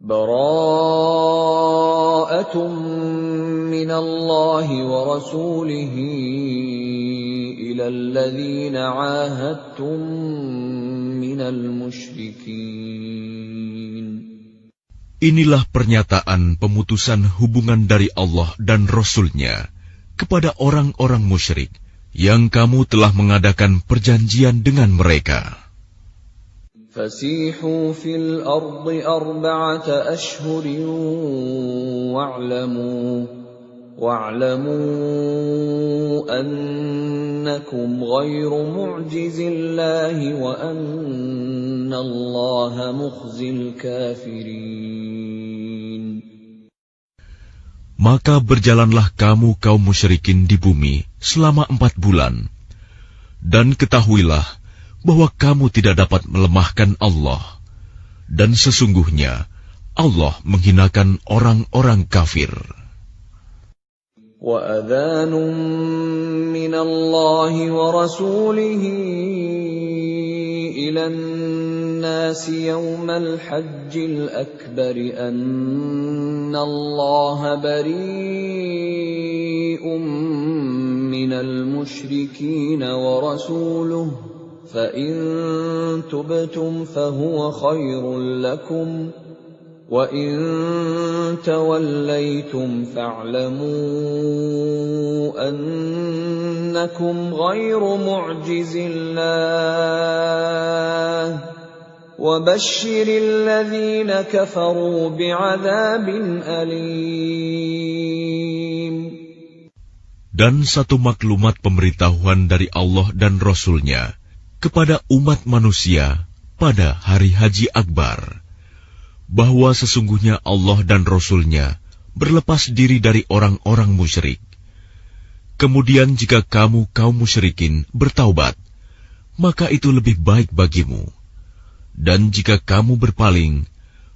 Bara'atun minallahi wa rasulihi ilal ladzina 'ahadtum minal musyrikin. Inilah pernyataan pemutusan hubungan dari Allah dan Rasul-Nya kepada orang-orang musyrik yang kamu telah mengadakan perjanjian dengan mereka. Fasihu fil ardi arba'ata ashhurin wa'lamu annakum ghairu mu'jizillahi wa annallaha mukhzil kafirin. Maka berjalanlah kamu kaum musyrikin di bumi selama 4 bulan, dan ketahuilah bahwa kamu tidak dapat melemahkan Allah, dan sesungguhnya Allah menghinakan orang-orang kafir. Wa adhanun minallahi wa rasulihi ilan nasi yawmal hajjil akbar anna Allah bari'un minal musyrikin wa rasuluhu فَإِن تُبْتُمْ فَهُوَ خَيْرٌ لَكُمْ وَإِن تَوَلَّيْتُمْ فَاعْلَمُوا أَنَّكُمْ غَيْرُ مُعْجِزِي اللَّهِ وَبَشِّرِ الَّذِينَ كَفَرُوا بِعَذَابٍ أَلِيمٍ. Dan satu maklumat pemberitahuan dari Allah dan Rasul-Nya kepada umat manusia pada hari Haji Akbar, bahwa sesungguhnya Allah dan Rasul-Nya berlepas diri dari orang-orang musyrik. Kemudian jika kamu kaum musyrikin bertaubat, maka itu lebih baik bagimu. Dan jika kamu berpaling,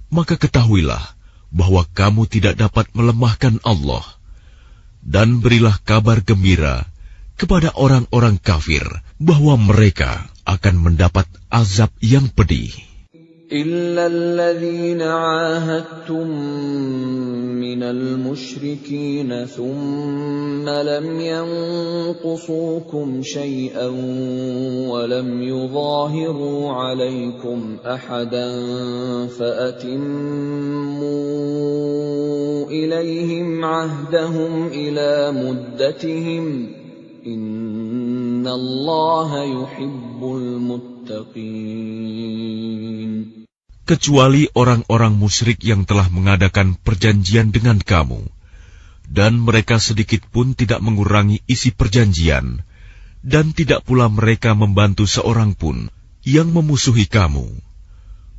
maka ketahuilah bahwa kamu tidak dapat melemahkan Allah. Dan berilah kabar gembira kepada orang-orang kafir bahwa mereka akan mendapat azab yang pedih. Illa alladhina 'ahadtum minal musyrikin thumma lam yanqusukum shay'an wa lam yudhahiru 'alaykum ahadan fa'atimmu ilayhim 'ahdahum ila muddatihim innallaha yuhibbul muttaqin. Kecuali orang-orang musyrik yang telah mengadakan perjanjian dengan kamu, dan mereka sedikit pun tidak mengurangi isi perjanjian, dan tidak pula mereka membantu seorang pun yang memusuhi kamu,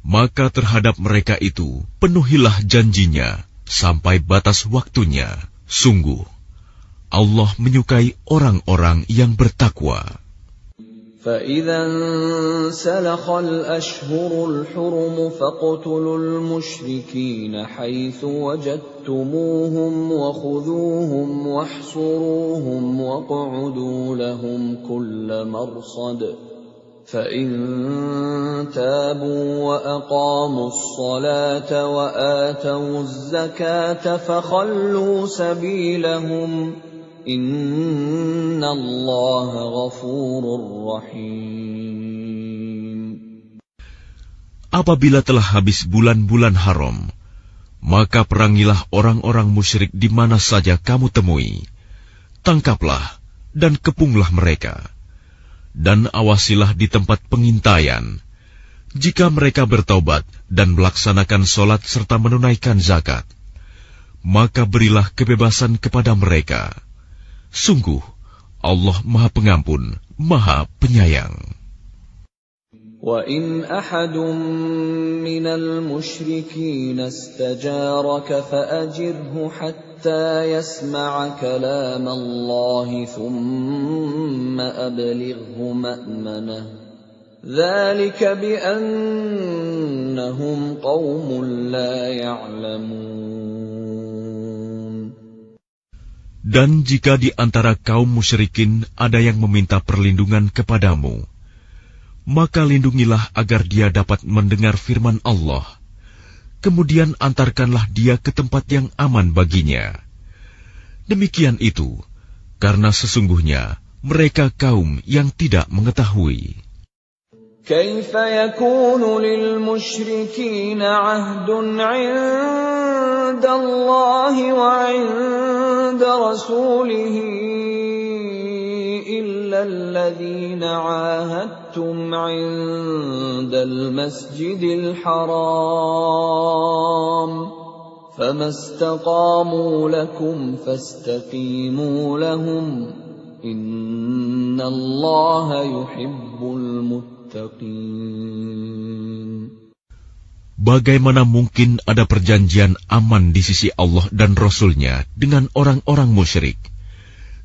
maka terhadap mereka itu penuhilah janjinya sampai batas waktunya. Sungguh Allah menyukai orang-orang yang bertakwa. فَإِذَا انْسَلَخَ الْأَشْهُرُ الْحُرُمُ فَاقْتُلُوا الْمُشْرِكِينَ حَيْثُ وَجَدتُّمُوهُمْ وَخُذُوهُمْ وَاحْصُرُوهُمْ وَاقْعُدُوا لَهُمْ كُلَّ مَرْصَدٍ فَإِن تَابُوا وَأَقَامُوا الصَّلَاةَ وَآتَوُا الزَّكَاةَ فَخَلُّوا سَبِيلَهُمْ Inna Allah ghafurur rahim. Apabila telah habis bulan-bulan haram, maka perangilah orang-orang musyrik di mana saja kamu temui. Tangkaplah dan kepunglah mereka. Dan awasilah di tempat pengintaian. Jika mereka bertaubat dan melaksanakan sholat serta menunaikan zakat, maka berilah kebebasan kepada mereka. Sungguh, Allah Maha Pengampun, Maha Penyayang. وَإِنْ أَحَدٌ مِّنَ الْمُشْرِكِينَ اسْتَجَارَكَ فَأَجِرْهُ حَتَّى يَسْمَعَ كَلَامَ اللَّهِ ثُمَّ أَبْلِغْهُ مَأْمَنَهُ ذَلِكَ بِأَنَّهُمْ قَوْمٌ لَّا يَعْلَمُونَ. Dan jika di antara kaum musyrikin ada yang meminta perlindungan kepadamu, maka lindungilah agar dia dapat mendengar firman Allah. kemudian antarkanlah dia ke tempat yang aman baginya. Demikian itu, karena sesungguhnya mereka kaum yang tidak mengetahui. كيف يكون للمشركين عهد عند الله وعند رسوله إلا الذين عاهدتم عند المسجد الحرام فما استقاموا لكم فاستقيموا لهم إن الله يحب المتقين. Bagaimana mungkin ada perjanjian aman di sisi Allah dan Rasul-Nya dengan orang-orang musyrik,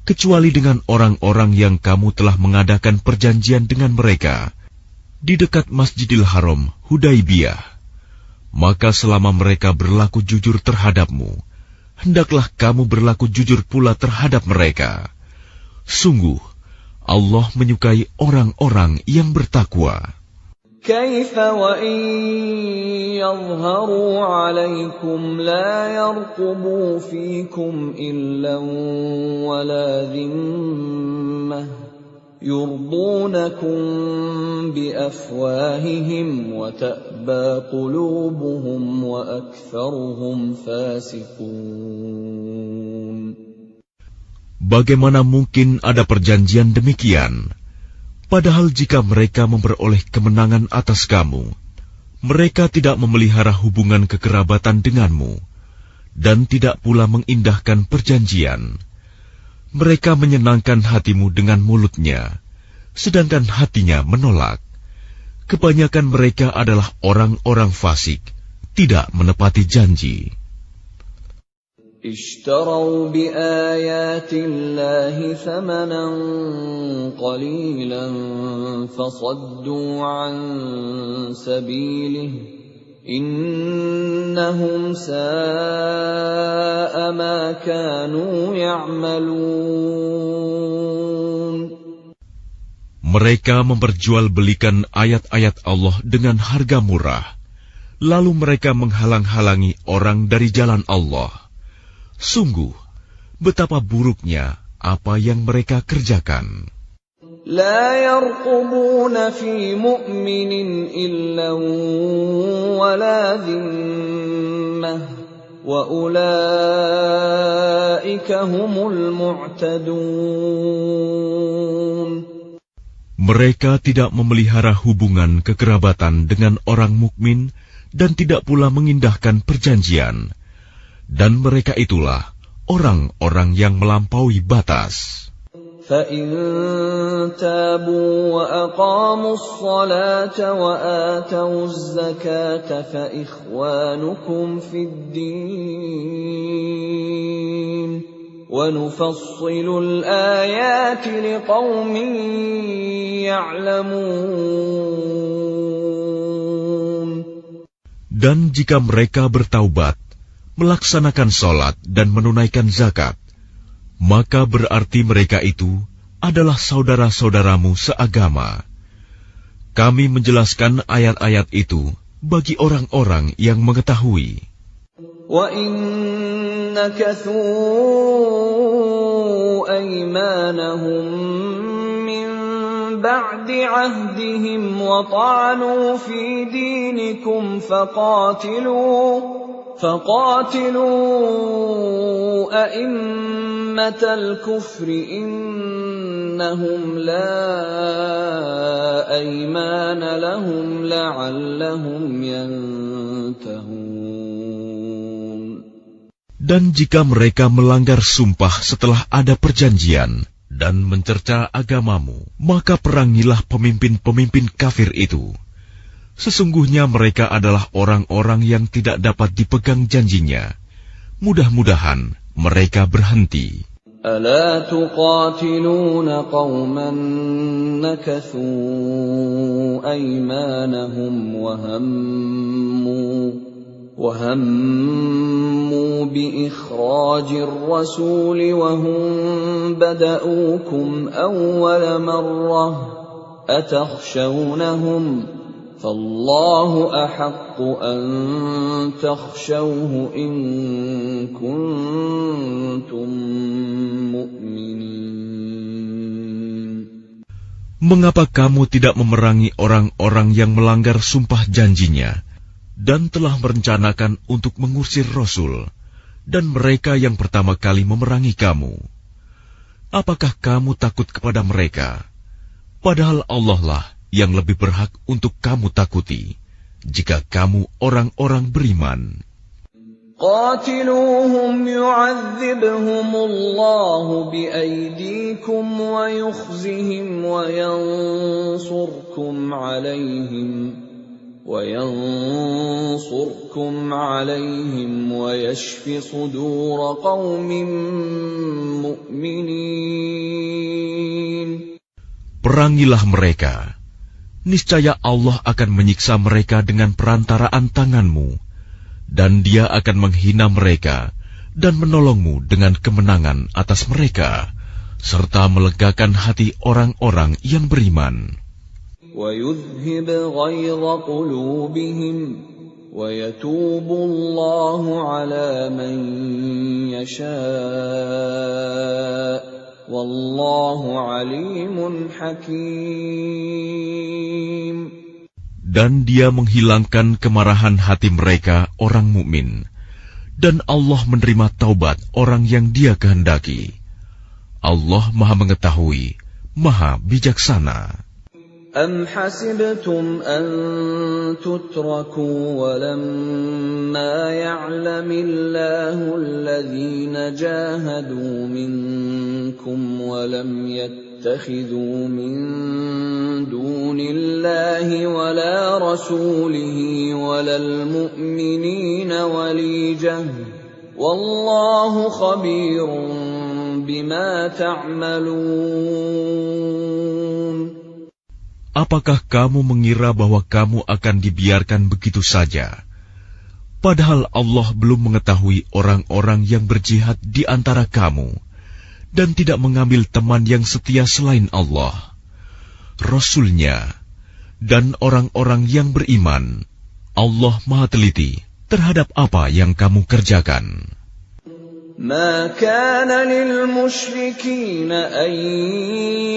kecuali dengan orang-orang yang kamu telah mengadakan perjanjian dengan mereka di dekat Masjidil Haram, Hudaibiyah. Maka selama mereka berlaku jujur terhadapmu, hendaklah kamu berlaku jujur pula terhadap mereka. Sungguh, Allah menyukai orang-orang yang bertakwa. كيف وإن يظهروا عليكم لا يرقبوا فيكم إلا ولا ذمة يرضونكم بأفواههم وتأبى قلوبهم وأكثرهم فاسقون. Bagaimana mungkin ada perjanjian demikian? Padahal jika mereka memperoleh kemenangan atas kamu, mereka tidak memelihara hubungan kekerabatan denganmu, dan tidak pula mengindahkan perjanjian. Mereka menyenangkan hatimu dengan mulutnya, sedangkan hatinya menolak. Kebanyakan mereka adalah orang-orang fasik, tidak menepati janji. اشتروا بآيات الله ثمنا قليلا فصدوا عن سبيله إنهم ساء ما كانوا يعملون. Mereka memperjualbelikan ayat-ayat Allah dengan harga murah, lalu mereka menghalang-halangi orang dari jalan Allah. Sungguh, betapa buruknya apa yang mereka kerjakan. لا يرقبون في مؤمن إلا ولا ذمة وأولئك هم المعتدون. Mereka tidak memelihara hubungan kekerabatan dengan orang mukmin dan tidak pula mengindahkan perjanjian. Dan mereka itulah orang-orang yang melampaui batas. فَإِن تَابُوا وَأَقَامُوا الصَّلَاةَ وَآتَوُا الزَّكَاةَ فَإِخْوَانُكُمْ فِي الدِّينِ وَنُفَصِّلُ الْآيَاتِ لِقَوْمٍ يَعْلَمُونَ. Dan jika mereka bertaubat, melaksanakan sholat dan menunaikan zakat, maka berarti mereka itu adalah saudara-saudaramu seagama. Kami menjelaskan ayat-ayat itu bagi orang-orang yang mengetahui. وَإِن نَكَثُوا أَيْمَانَهُمْ مِنْ بَعْدِ عَهْدِهِمْ وَطَعَنُوا فِي دِينِكُمْ فقاتلوا أئمة الكفر إنهم لا أيمان لهم لعلهم ينتهون. Dan jika mereka melanggar sumpah setelah ada perjanjian dan mencerca agamamu, maka perangilah pemimpin-pemimpin kafir itu. Sesungguhnya mereka adalah orang-orang yang tidak dapat dipegang janjinya. Mudah-mudahan mereka berhenti. ألا تقاتلون قوما نكثوا أيمانهم وهموا بإخراج الرسول وهم بدؤوكم أول مرة أتخشونهم فالله أحق أن تخشوه إن كنتم مؤمنين. Mengapa kamu tidak memerangi orang-orang yang melanggar sumpah janjinya dan telah merencanakan untuk mengusir Rasul dan mereka yang pertama kali memerangi kamu? Apakah kamu takut kepada mereka? Padahal Allah lah yang lebih berhak untuk kamu takuti, jika kamu orang-orang beriman. قاتلوهم يعذبهم الله بأيديكم ويخزهم وينصركم عليهم ويشف صدور قوم مؤمنين. Perangilah mereka. Niscaya Allah akan menyiksa mereka dengan perantaraan tanganmu, dan Dia akan menghina mereka dan menolongmu dengan kemenangan atas mereka, serta melegakan hati orang-orang yang beriman. وَيُذْهِبْ غَيْظَ قُلُوبِهِمْ وَيَتُوبُ اللَّهُ عَلَى مَن يَشَاءُ وَاللَّهُ عَلِيمٌ حَكِيمٌ. Dan Dia menghilangkan kemarahan hati mereka orang mukmin, dan Allah menerima taubat orang yang Dia kehendaki. Allah Maha Mengetahui, Maha Bijaksana. أَمْ حَسِبْتُمْ أَن تُتْرَكُوا وَلَمَّا يَعْلَمِ اللَّهُ الَّذِينَ جَاهَدُوا مِنكُمْ وَلَمْ يَتَّخِذُوا مِن دُونِ اللَّهِ وَلَا رَسُولِهِ وَلَا الْمُؤْمِنِينَ وَلِيجَةً وَاللَّهُ خَبِيرٌ بِمَا تَعْمَلُونَ. Apakah kamu mengira bahwa kamu akan dibiarkan begitu saja? Padahal Allah belum mengetahui orang-orang yang berjihad di antara kamu, dan tidak mengambil teman yang setia selain Allah, Rasul-Nya, dan orang-orang yang beriman. Allah Maha Teliti terhadap apa yang kamu kerjakan. ما كان للمشركين أن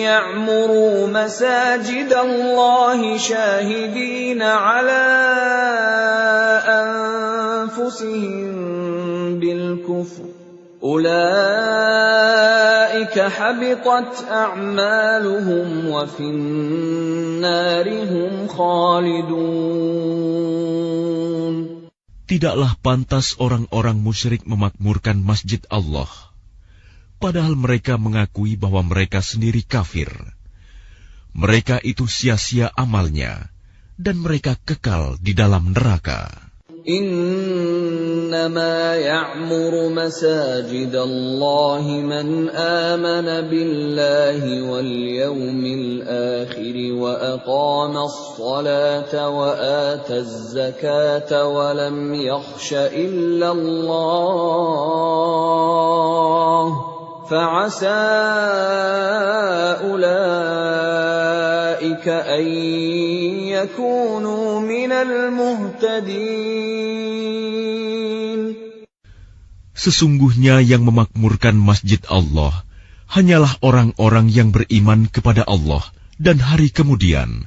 يعمروا مساجد الله شاهدين على أنفسهم بالكفر أولئك حبطت أعمالهم وفي النار هم خالدون. Tidaklah pantas orang-orang musyrik memakmurkan masjid Allah, padahal mereka mengakui bahwa mereka sendiri kafir. Mereka itu sia-sia amalnya, dan mereka kekal di dalam neraka. إنما يعمر مساجد الله من آمن بالله واليوم الآخر وأقام الصلاة وآتى الزكاة ولم يخش إلا الله فعسى أولئك أن يكونوا من المهتدين. Sesungguhnya yang memakmurkan masjid Allah hanyalah orang-orang yang beriman kepada Allah dan hari kemudian,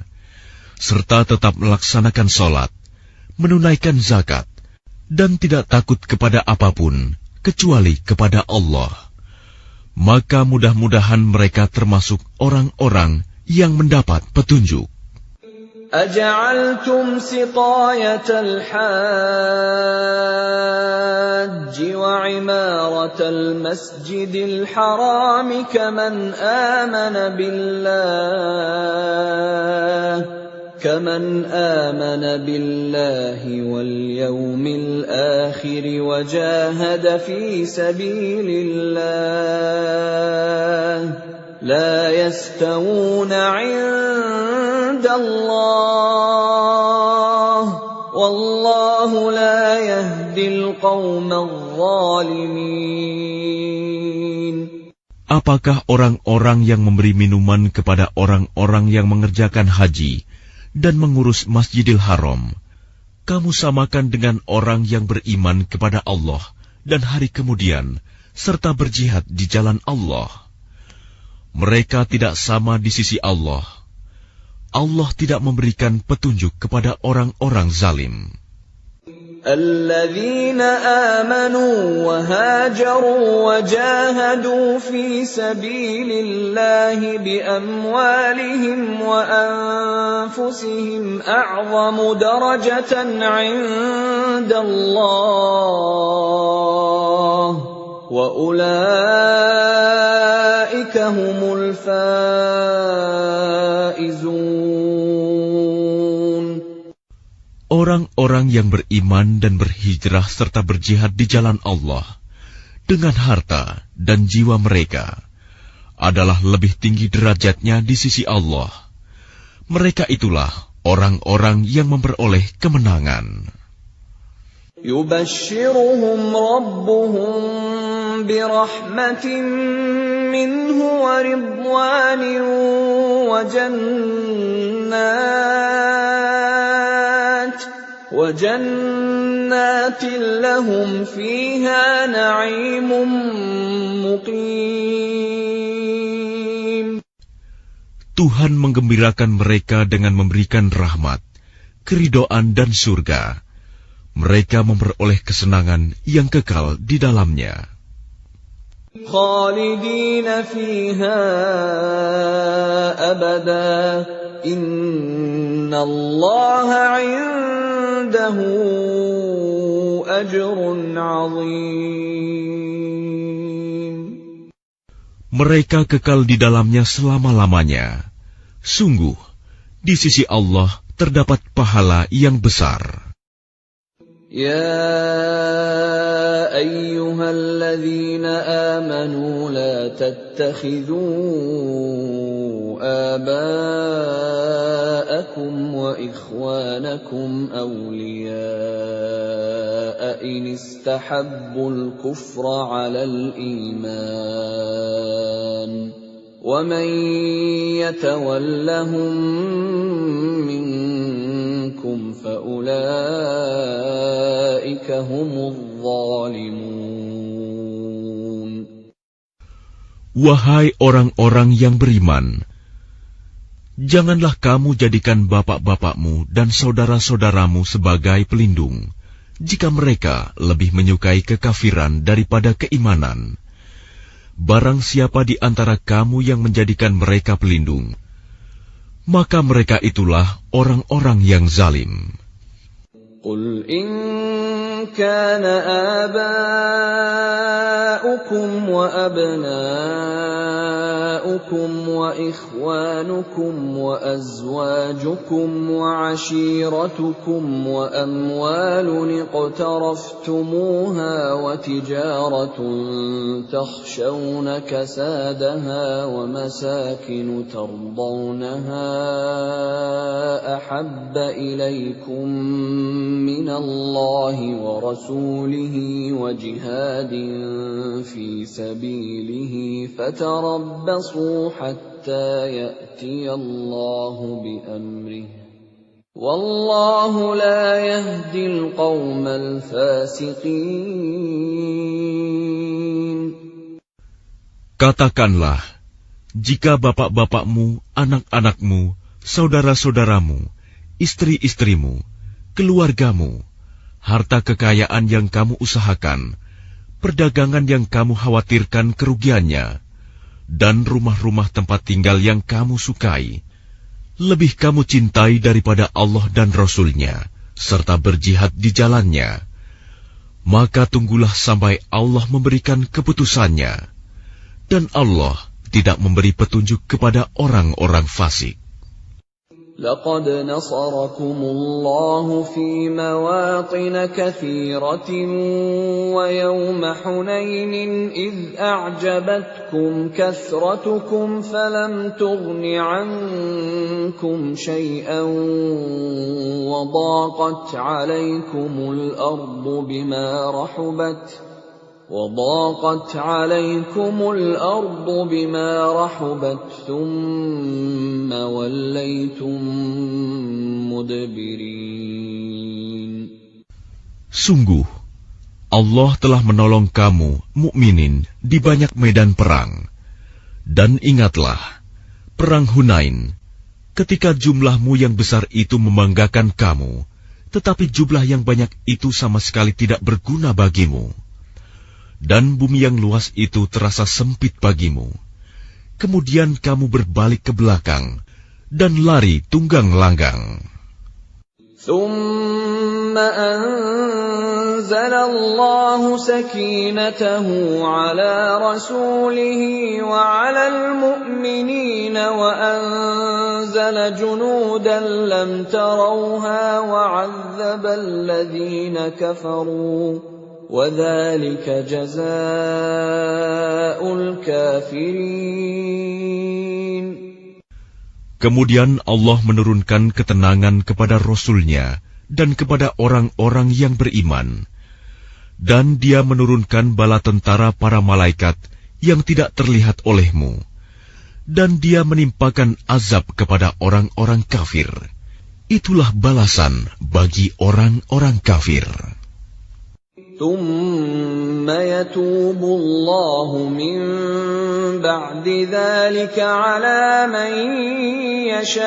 serta tetap melaksanakan sholat, menunaikan zakat, dan tidak takut kepada apapun kecuali kepada Allah. Maka mudah-mudahan mereka termasuk orang-orang yang mendapat petunjuk. أجعلتم سقاية الحاج وعمارة المسجد الحرام كمن آمن بالله واليوم الآخر وجاهد في سبيل الله لا يستوون عند الله والله لا يهدي القوم الظالمين. Apakah orang-orang yang memberi minuman kepada orang-orang yang mengerjakan haji dan mengurus Masjidil Haram, kamu samakan dengan orang yang beriman kepada Allah dan hari kemudian, serta berjihad di jalan Allah. Mereka tidak sama di sisi Allah. Allah tidak memberikan petunjuk kepada orang-orang zalim. الذين آمنوا وهاجروا وجاهدوا في سبيل الله بأموالهم وأنفسهم أعظم درجة عند الله وأولئك هم الفائزون. Orang-orang yang beriman dan berhijrah serta berjihad di jalan Allah dengan harta dan jiwa mereka adalah lebih tinggi derajatnya di sisi Allah. Mereka itulah orang-orang yang memperoleh kemenangan. يبشرهم ربهم برحمة منه ورضوان وجنات لهم فيها نعيم مقيم. Tuhan menggembirakan mereka dengan memberikan rahmat, keridhaan dan surga. Mereka memperoleh kesenangan yang kekal di dalamnya. Khalidina fiha abada, innallaha 'indahu ajrun 'azim. Mereka kekal di dalamnya selama-lamanya. Sungguh, di sisi Allah terdapat pahala yang besar. يا أيها الذين آمنوا لا تتخذوا آباءكم وإخوانكم أولياء إن استحبوا الكفر على الإيمان ومن يتولهم منكم فأولئك هم الظالمون. Wahai orang-orang yang beriman, janganlah kamu jadikan bapak-bapakmu dan saudara-saudaramu sebagai pelindung, jika mereka lebih menyukai kekafiran daripada keimanan. Barang siapa di antara kamu yang menjadikan mereka pelindung, maka mereka itulah orang-orang yang zalim. Qul in kana aba'ukum wa abna'ukum wa ikhwanukum wa azwajukum wa ashiratukum wa amwalun iqtaraftumuha wa tijaratun takhshawna kasadaha wa masakin tardawnaha ahabba ilaykum من الله ورسوله وجهاد في سبيله فتربصوا حتى يأتي الله بأمره والله لا يهدي القوم الفاسقين. Katakanlah, jika bapak-bapakmu, anak-anakmu, saudara-saudaramu, istri-istrimu, keluargamu, harta kekayaan yang kamu usahakan, perdagangan yang kamu khawatirkan kerugiannya, dan rumah-rumah tempat tinggal yang kamu sukai, lebih kamu cintai daripada Allah dan Rasul-Nya, serta berjihad di jalannya, maka tunggulah sampai Allah memberikan keputusannya, dan Allah tidak memberi petunjuk kepada orang-orang fasik. لقد نصركم الله في مواطن كثيرة ويوم حنين إذ أعجبتكم كثرتكم فلم تغن عنكم شيئا وضاقت عليكم الأرض بما رحبت وضاقت عليكم الأرض بما رحبت ثم وليتم مدبرين. Sungguh, Allah telah menolong kamu, mukminin, di banyak medan perang. Dan ingatlah, perang Hunain, ketika jumlahmu yang besar itu membanggakan kamu, tetapi jumlah yang banyak itu sama sekali tidak berguna bagimu. Dan bumi yang luas itu terasa sempit bagimu. Kemudian kamu berbalik ke belakang dan lari tunggang langgang. ثم أنزل الله سكينته على رسوله وعلى المؤمنين وأنزل جنودا لم تروها وعذب الذين كفروا وذلك جزاء الكافرين. Kemudian Allah menurunkan ketenangan kepada Rasul-Nya dan kepada orang-orang yang beriman. Dan Dia menurunkan bala tentara para malaikat yang tidak terlihat olehmu. Dan Dia menimpakan azab kepada orang-orang kafir. Itulah balasan bagi orang-orang kafir. ثم يتوب الله من بعد ذلك على من يشاء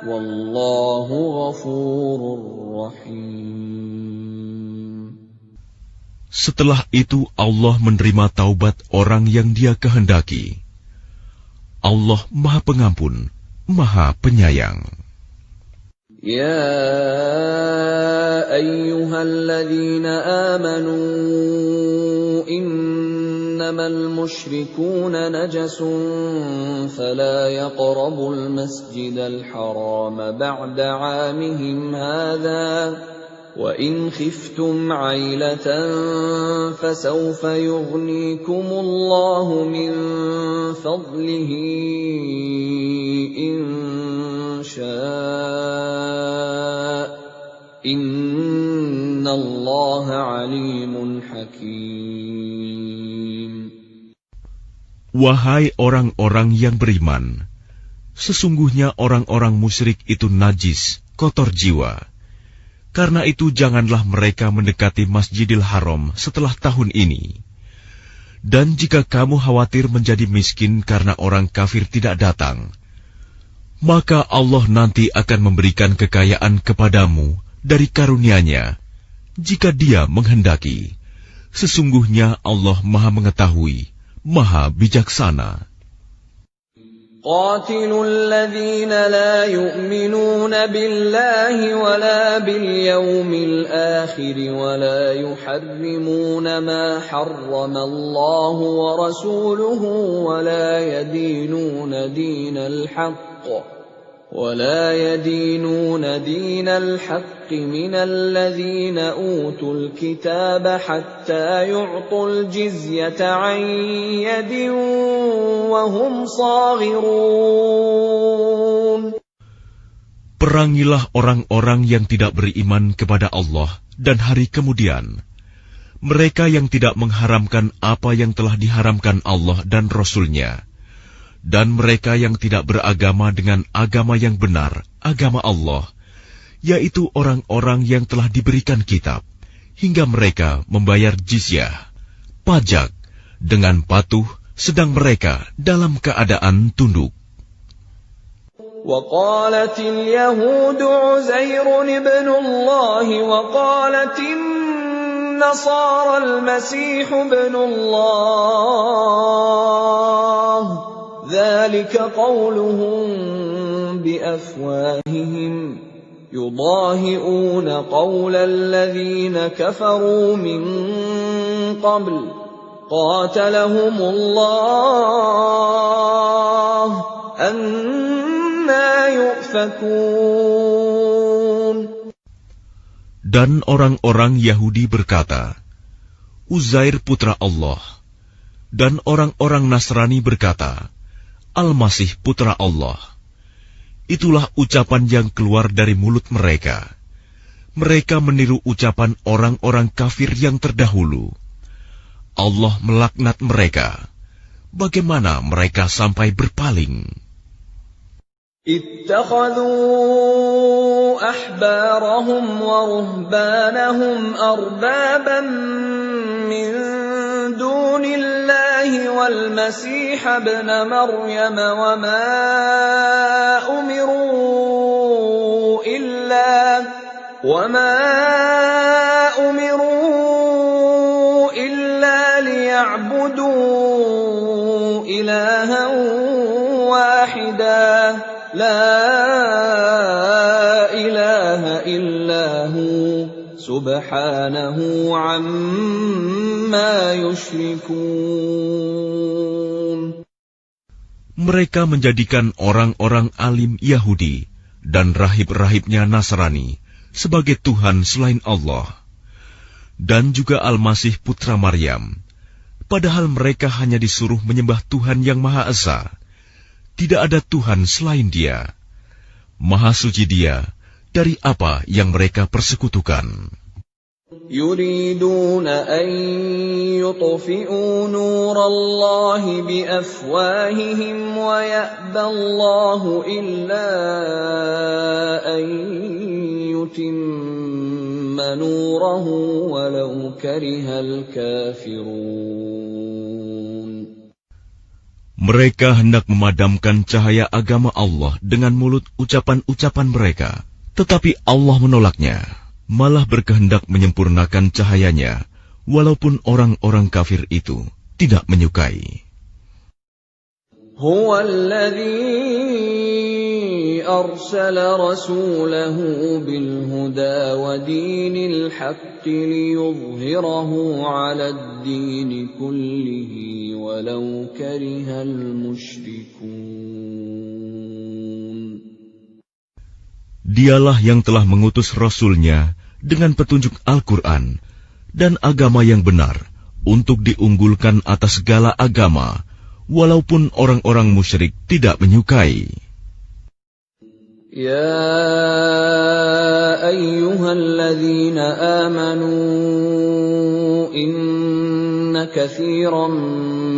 والله غفور رحيم. Setelah itu Allah menerima taubat orang yang Dia kehendaki. Allah Maha Pengampun, Maha Penyayang. يا أيها الذين آمنوا إنما المشركون نجس فلا يقربوا المسجد الحرام بعد عامهم هذا وإن خفتم عيلة فسوف يغنيكم الله من فضله إن شاء إن الله عليم حكيم. Wahai orang-orang yang beriman, sesungguhnya orang-orang musyrik itu najis, kotor jiwa. Karena itu janganlah mereka mendekati Masjidil Haram setelah tahun ini. Dan jika kamu khawatir menjadi miskin karena orang kafir tidak datang, maka Allah nanti akan memberikan kekayaan kepadamu dari karunia-Nya, jika Dia menghendaki. Sesungguhnya Allah Maha Mengetahui, Maha Bijaksana. قاتلوا الذين لا يؤمنون بالله ولا باليوم الآخر ولا يحرمون ما حرم الله ورسوله ولا يدينون دين الحق من الذين أوتوا الكتاب حتى يعطوا الجزية عن يد وهم صاغرون. Perangilah orang-orang yang tidak beriman kepada Allah dan hari kemudian. Mereka yang tidak mengharamkan apa yang telah diharamkan Allah dan Rasul-Nya. Dan mereka yang tidak beragama dengan agama yang benar, agama Allah, yaitu orang-orang yang telah diberikan kitab, hingga mereka membayar jizyah, pajak, dengan patuh, sedang mereka dalam keadaan tunduk. وقالت اليهود عزير ابن الله وقالت النصارى المسيح ابن الله ذلك قولهم بأفواههم يضاهئون قول الذين كفروا من قبل قاتلهم الله أنى يؤفكون. Dan orang-orang Yahudi berkata, Uzair putra Allah. Dan orang-orang Nasrani berkata, Al-Masih putra Allah. Itulah ucapan yang keluar dari mulut mereka. Mereka meniru ucapan orang-orang kafir yang terdahulu. Allah melaknat mereka. Bagaimana mereka sampai berpaling? اتخذوا أحبارهم ورهبانهم أربابا من دون الله والمسيح ابن مريم وما أمروا إلا ليعبدوا إلها واحدا لا إله إلا هو سبحانه عما يشركون. Mereka menjadikan orang-orang alim Yahudi dan rahib-rahibnya Nasrani sebagai Tuhan selain Allah, dan juga Al-Masih putra Maryam, padahal mereka hanya disuruh menyembah Tuhan yang Maha Esa. Tidak ada Tuhan selain Dia. Maha suci Dia dari apa yang mereka persekutukan. يريدون أن يطفئوا نور الله بأفواههم ويأبى الله إلا أن يتم نوره ولو كره الكافرون. Mereka hendak memadamkan cahaya agama Allah dengan mulut ucapan-ucapan mereka, tetapi Allah menolaknya, malah berkehendak menyempurnakan cahayanya, walaupun orang-orang kafir itu tidak menyukai. هو الذي أرسل رسوله بالهدى ودين الحق ليظهره على الدين كله ولو كره المشركون. Dialah yang telah mengutus Rasul-Nya dengan petunjuk Al-Quran dan agama yang benar untuk diunggulkan atas segala agama, walaupun orang-orang musyrik tidak menyukai. Ya ayyuhalladzina amanu inna katsiran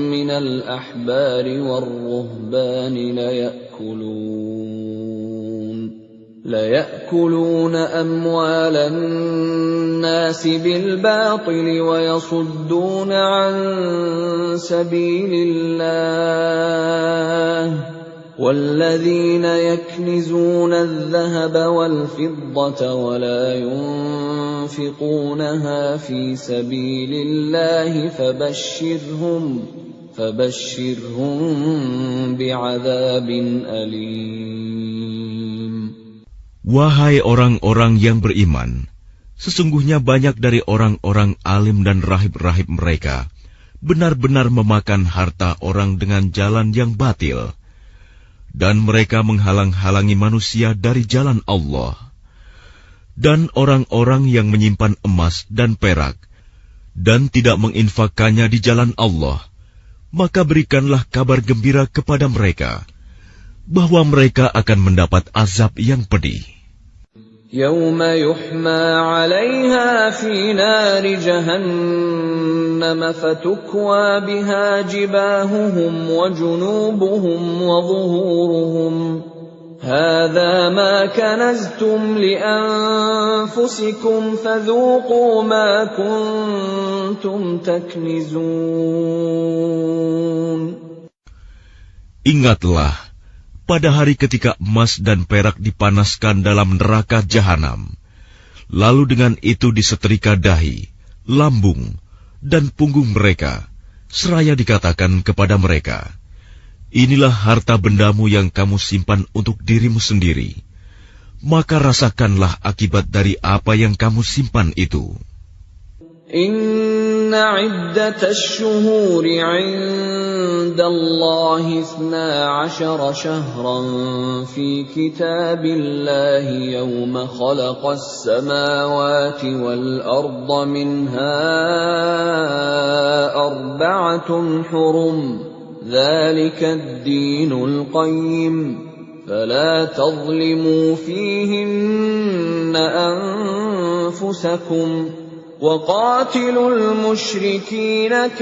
minal ahbari war-ruhbani ليأكلون أموال الناس بالباطل ويصدون عن سبيل الله والذين يكنزون الذهب والفضة ولا ينفقونها في سبيل الله فبشرهم بعذاب أليم. Wahai orang-orang yang beriman, sesungguhnya banyak dari orang-orang alim dan rahib-rahib mereka benar-benar memakan harta orang dengan jalan yang batil, dan mereka menghalang-halangi manusia dari jalan Allah. Dan orang-orang yang menyimpan emas dan perak dan tidak menginfakkannya di jalan Allah, maka berikanlah kabar gembira kepada mereka bahwa mereka akan mendapat azab yang pedih. Yawma yuhma 'alayha fi nari jahannam fatukwa biha jibahuhum wa junubuhum wa zuhuruhum hadha ma kanaztum li anfusikum fadhuqu ma kuntum taknizun. Ingatlah pada hari ketika emas dan perak dipanaskan dalam neraka jahanam, lalu dengan itu disetrika dahi, lambung, dan punggung mereka, seraya dikatakan kepada mereka, inilah harta bendamu yang kamu simpan untuk dirimu sendiri, maka rasakanlah akibat dari apa yang kamu simpan itu. Inna iddatash shuhuri 'inda Allahi 12 shahran fi kitabillahi yawma khalaqas samawati wal arda minha arba'atun hurum dhalika ad-dinul qayyim fala tadhlimu fihinna أنفسكم وقاتلوا المشركين كافة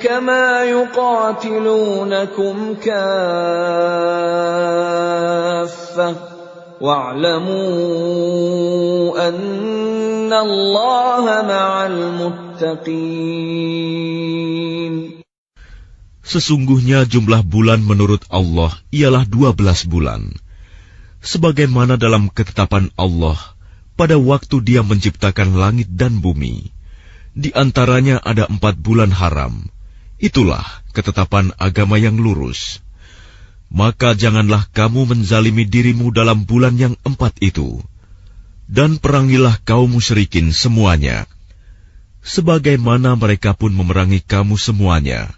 كما يقاتلونكم كافة واعلموا أن الله مع المتقين. Sesungguhnya jumlah bulan menurut Allah ialah 12 bulan. Sebagaimana dalam ketetapan Allah pada waktu Dia menciptakan langit dan bumi. Di antaranya ada 4 bulan haram. Itulah ketetapan agama yang lurus. Maka janganlah kamu menzalimi dirimu dalam bulan yang 4 itu. Dan perangilah kaum musyrikin semuanya. Sebagaimana mereka pun memerangi kamu semuanya.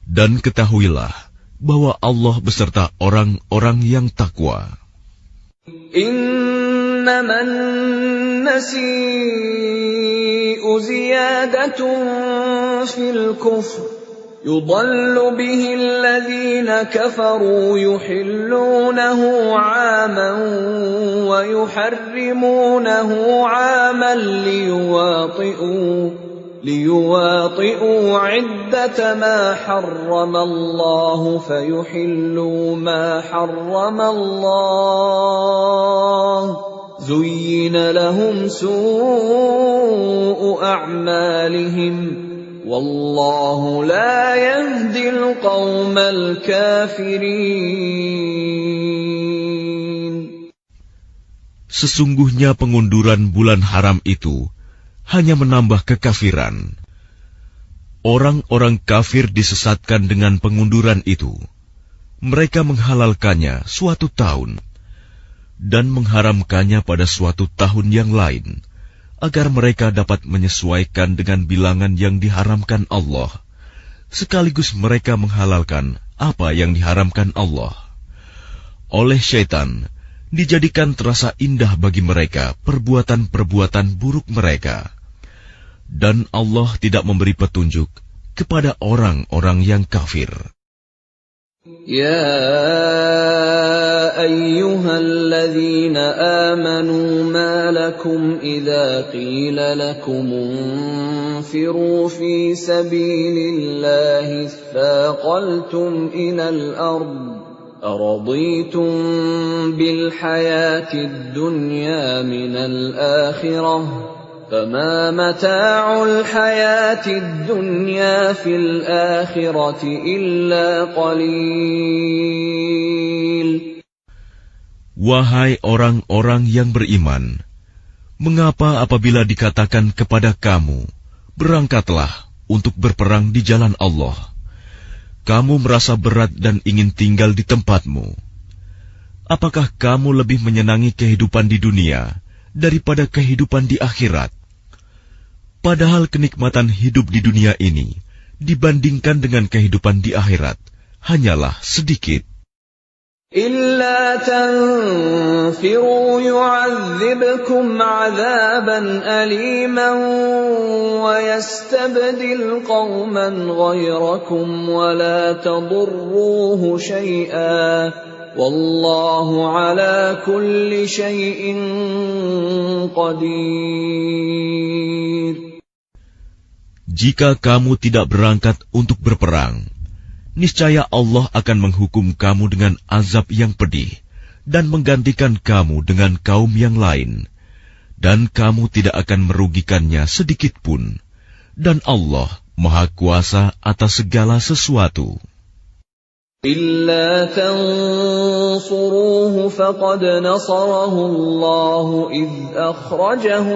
Dan ketahuilah bahwa Allah beserta orang-orang yang takwa. Innaman nasi'u ziyadatun fil kufr yudallu bihi alladhina kafaru yuhillunahu 'aman wa yuharrimunahu 'aman ليواطئوا عدة ما حرم الله فيحلوا ما حرم الله زين لهم سوء أعمالهم والله لا يهدي القوم الكافرين. Sesungguhnya pengunduran bulan haram itu hanya menambah kekafiran. Orang-orang kafir disesatkan dengan pengunduran itu. Mereka menghalalkannya suatu tahun dan mengharamkannya pada suatu tahun yang lain, agar mereka dapat menyesuaikan dengan bilangan yang diharamkan Allah, sekaligus mereka menghalalkan apa yang diharamkan Allah. Oleh syaitan, dijadikan terasa indah bagi mereka perbuatan-perbuatan buruk mereka. Dan Allah tidak memberi petunjuk kepada orang-orang yang kafir. Ya ayyuhalladzina amanu ma lakum idza qila lakum unfiru fi sabilillahi thaqaltum ilal ard أرضيتم بالحياة الدنيا من الآخرة فما متاع الحياة الدنيا في الآخرة إلا قليل. Wahai orang-orang yang beriman, mengapa apabila dikatakan kepada kamu, berangkatlah untuk berperang di jalan Allah, kamu merasa berat dan ingin tinggal di tempatmu? Apakah kamu lebih menyenangi kehidupan di dunia daripada kehidupan di akhirat? Padahal kenikmatan hidup di dunia ini dibandingkan dengan kehidupan di akhirat hanyalah sedikit. إلا تنفروا يعذبكم عذابا أليما ويستبدل قوما غيركم ولا تضروه شيئا والله على كل شيء قدير. Jika kamu tidak berangkat untuk berperang, niscaya Allah akan menghukum kamu dengan azab yang pedih dan menggantikan kamu dengan kaum yang lain, dan kamu tidak akan merugikannya sedikit pun, dan Allah Maha Kuasa atas segala sesuatu. إلا تنصروه فقد نصره الله إذ أخرجه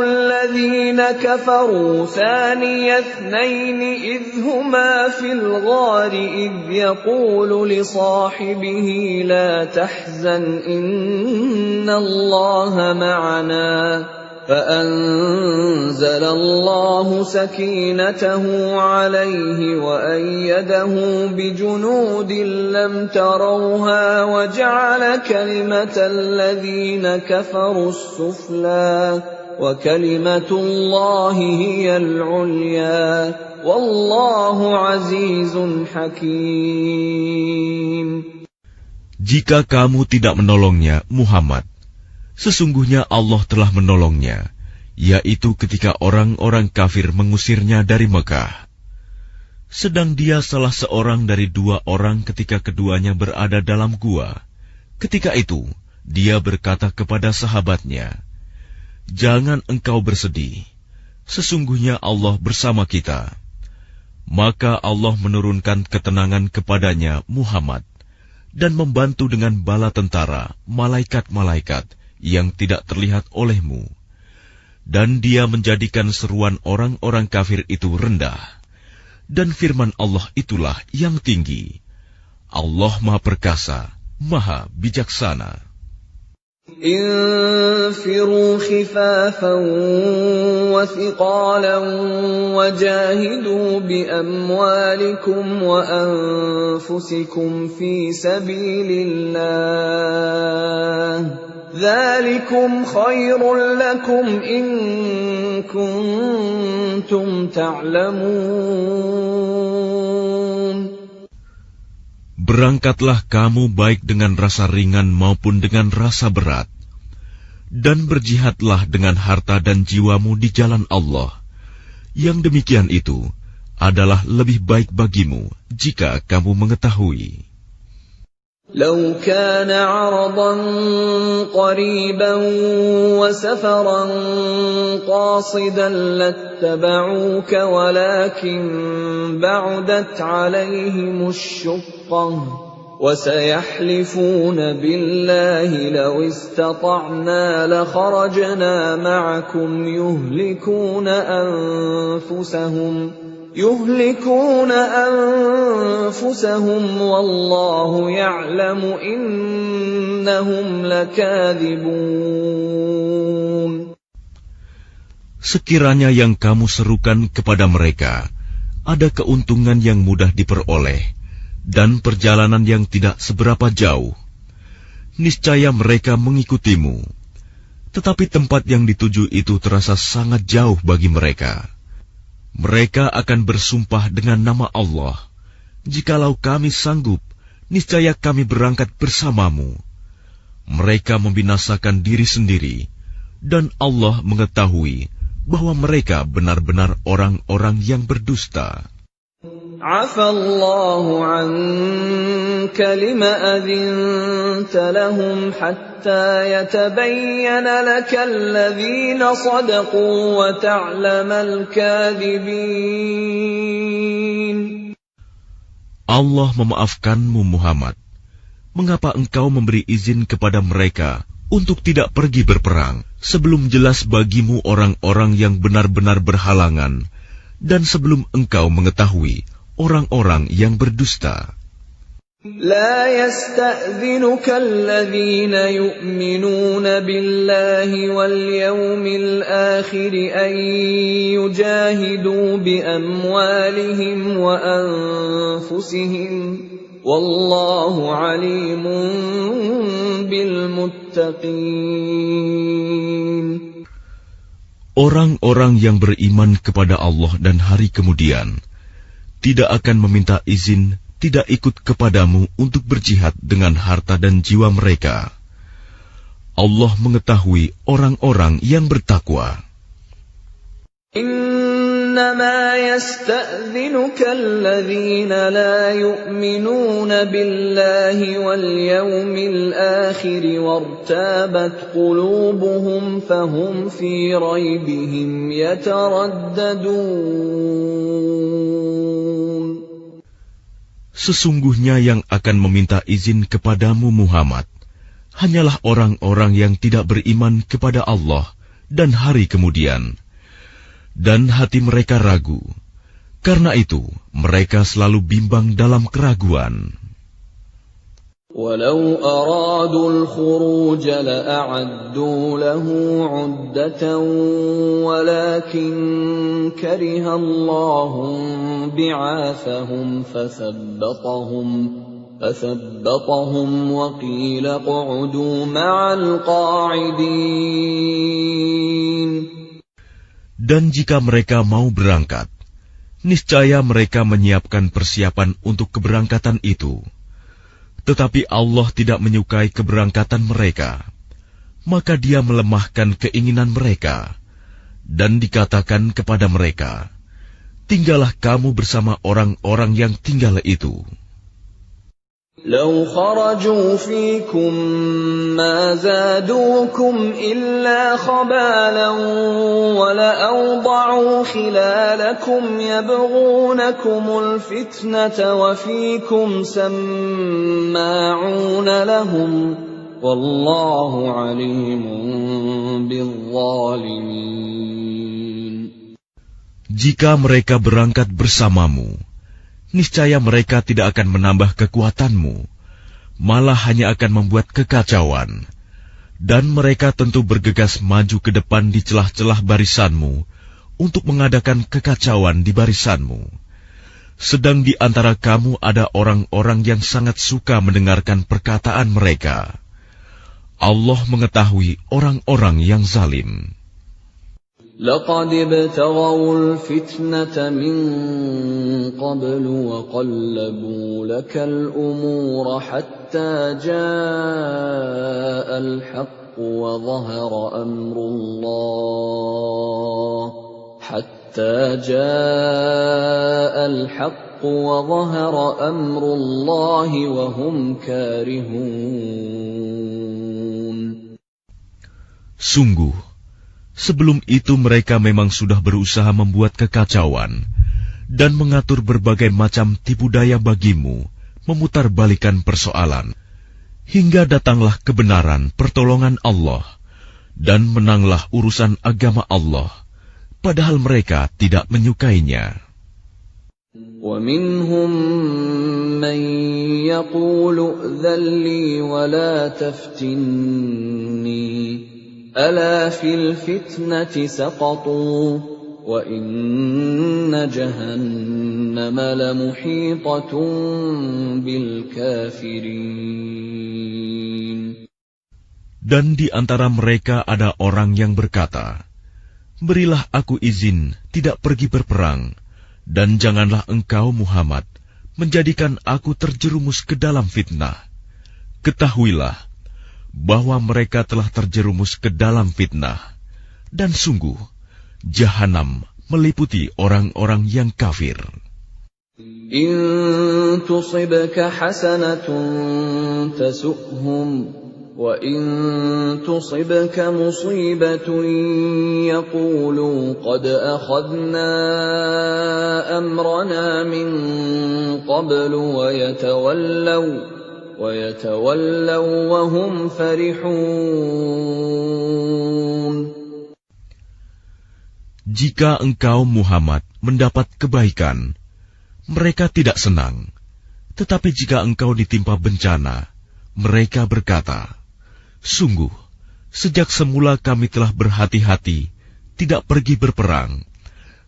الذين كفروا ثاني اثنين إذ هما في الغار إذ يقول لصاحبه لا تحزن إن الله معنا فأنزل الله سكينته عليه وأيده بجنود لم تروها وجعل كلمة الذين كفروا السفلى وكلمة الله هي العليا والله عزيز حكيم. Jika kamu tidak menolongnya, Muhammad, sesungguhnya Allah telah menolongnya, yaitu ketika orang-orang kafir mengusirnya dari Mekah. Sedang dia salah seorang dari 2 orang ketika keduanya berada dalam gua. Ketika itu, dia berkata kepada sahabatnya, "Jangan engkau bersedih, sesungguhnya Allah bersama kita." Maka Allah menurunkan ketenangan kepadanya, Muhammad, dan membantu dengan bala tentara, malaikat-malaikat yang tidak terlihat olehmu. Dan dia menjadikan seruan orang-orang kafir itu rendah. Dan firman Allah itulah yang tinggi. Allah Maha Perkasa, Maha Bijaksana. انفروا خفافا وثقالا وجاهدوا بأموالكم وأنفسكم في سبيل الله ذلكم خير لكم إن كنتم تعلمون. Berangkatlah kamu baik dengan rasa ringan maupun dengan rasa berat, dan berjihadlah dengan harta dan jiwamu di jalan Allah. Yang demikian itu adalah lebih baik bagimu jika kamu mengetahui. لو كان عرضا قريبا وسفرا قاصدا لاتبعوك ولكن بعدت عليهم الشقة وسيحلفون بالله لو استطعنا لخرجنا معكم يهلكون أنفسهم والله يعلم إنهم لكاذبون. Sekiranya yang kamu serukan kepada mereka ada keuntungan yang mudah diperoleh dan perjalanan yang tidak seberapa jauh, niscaya mereka mengikutimu. Tetapi tempat yang dituju itu terasa sangat jauh bagi mereka. Mereka akan bersumpah dengan nama Allah, "Jikalau kami sanggup, niscaya kami berangkat bersamamu." Mereka membinasakan diri sendiri, dan Allah mengetahui bahwa mereka benar-benar orang-orang yang berdusta. Afallahu anka lima adhinta lahum hatta yatabayyana laka alladhina sadaqu wa ta'lamal kadhibin. Allah memaafkanmu, Muhammad. Mengapa engkau memberi izin kepada mereka untuk tidak pergi berperang sebelum jelas bagimu orang-orang yang benar-benar berhalangan dan sebelum engkau mengetahui orang-orang yang berdusta? لا يستأذنك الذين يؤمنون بالله واليوم الآخر أن يجاهدوا بأموالهم وأنفسهم والله عليم بالمتقين. Orang-orang yang beriman kepada Allah dan hari kemudian tidak akan meminta izin tidak ikut kepadamu untuk berjihad dengan harta dan jiwa mereka. Allah mengetahui orang-orang yang bertakwa. إنما يستأذنك الذين لا يؤمنون بالله واليوم الآخر وارتابت قلوبهم فهم في ريبهم يترددون. Sesungguhnya yang akan meminta izin kepadamu, Muhammad, hanyalah orang-orang yang tidak beriman kepada Allah dan hari kemudian, dan hati mereka ragu. Karena itu, mereka selalu bimbang dalam keraguan. ولو أرادوا الخروج لأعدوا له عدة ولكن كره الله بعاثهم فثبطهم وقيل اقعدوا مع القاعدين. Dan jika mereka mau berangkat, niscaya mereka menyiapkan persiapan untuk keberangkatan itu. Tetapi Allah tidak menyukai keberangkatan mereka, maka Dia melemahkan keinginan mereka, dan dikatakan kepada mereka, tinggallah kamu bersama orang-orang yang tinggal itu. لو خرجوا فيكم ما زادوكم إلا خبالا ولأوضعوا خلالكم يبغونكم الفتنة وفيكم سماعون لهم والله عليم بالظالمين. Jika mereka berangkat bersamamu, niscaya mereka tidak akan menambah kekuatanmu, malah hanya akan membuat kekacauan. Dan mereka tentu bergegas maju ke depan di celah-celah barisanmu untuk mengadakan kekacauan di barisanmu. Sedang di antara kamu ada orang-orang yang sangat suka mendengarkan perkataan mereka. Allah mengetahui orang-orang yang zalim. لقد ابتغوا الفتنة من قبل وقلبوا لك الأمور حتى جاء الحق وظهر أمر الله وهم كارهون. Sungguh, sebelum itu mereka memang sudah berusaha membuat kekacauan dan mengatur berbagai macam tipu daya bagimu, memutarbalikan persoalan, hingga datanglah kebenaran pertolongan Allah, dan menanglah urusan agama Allah, padahal mereka tidak menyukainya. وَمِنْهُمْ مَنْ يَقُولُ ائْذَنْ لِي وَلَا تَفْتِنِّي أَلَا فِي الْفِتْنَةِ سَقَطُوا وَإِنَّ جَهَنَّمَ لَمُحِيطَةٌ بِالْكَافِرِينَ. Dan di antara mereka ada orang yang berkata, berilah aku izin tidak pergi berperang, dan janganlah engkau Muhammad menjadikan aku terjerumus ke dalam fitnah. Ketahuilah bahwa mereka telah terjerumus ke dalam fitnah, dan sungguh Jahanam meliputi orang-orang yang kafir. In tusibka hasanatun tasu'hum wa in tusibka musibatun yaqulu qad akhadna amrana min qablu wa yatawallaw wa hum farihun. Jika engkau Muhammad mendapat kebaikan, mereka tidak senang. Tetapi jika engkau ditimpa bencana, mereka berkata, sungguh, sejak semula kami telah berhati-hati, tidak pergi berperang,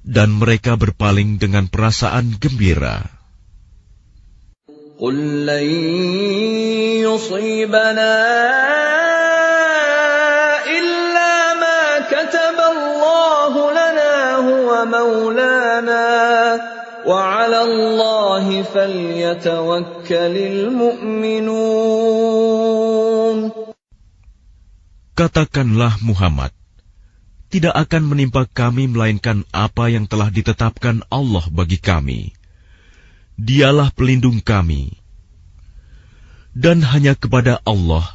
dan mereka berpaling dengan perasaan gembira. Qul lan yusibana illa ma kataballahu lana huwa maulana wa 'ala Allahi falyatawakkalul mu'minun. Katakanlah Muhammad, tidak akan menimpa kami melainkan apa yang telah ditetapkan Allah bagi kami. Dialah pelindung kami. Dan hanya kepada Allah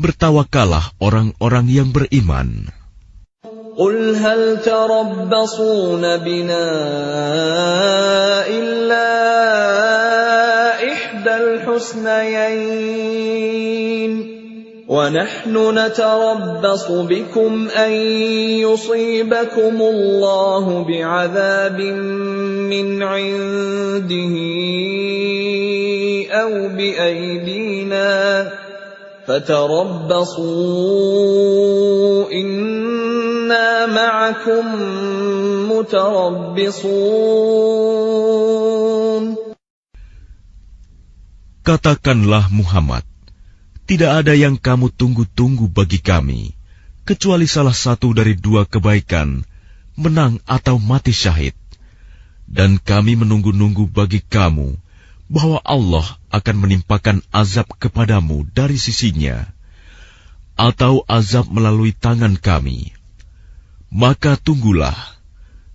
bertawakallah orang-orang yang beriman. Qul hal tarabbasuna bina illa ihdal husnayain. وَنَحْنُ نَتَرَبَّصُ بِكُمْ أَنْ يُصِيبَكُمُ اللَّهُ بِعَذَابٍ مِّنْ عِنْدِهِ أَوْ بِأَيْدِينَا فَتَرَبَّصُوا إِنَّا مَعَكُمْ مُتَرَبِّصُونَ. Katakanlah Muhammad, tidak ada yang kamu tunggu-tunggu bagi kami, kecuali salah satu dari dua kebaikan, menang atau mati syahid. Dan kami menunggu-nunggu bagi kamu bahwa Allah akan menimpakan azab kepadamu dari sisinya, atau azab melalui tangan kami. Maka tunggulah,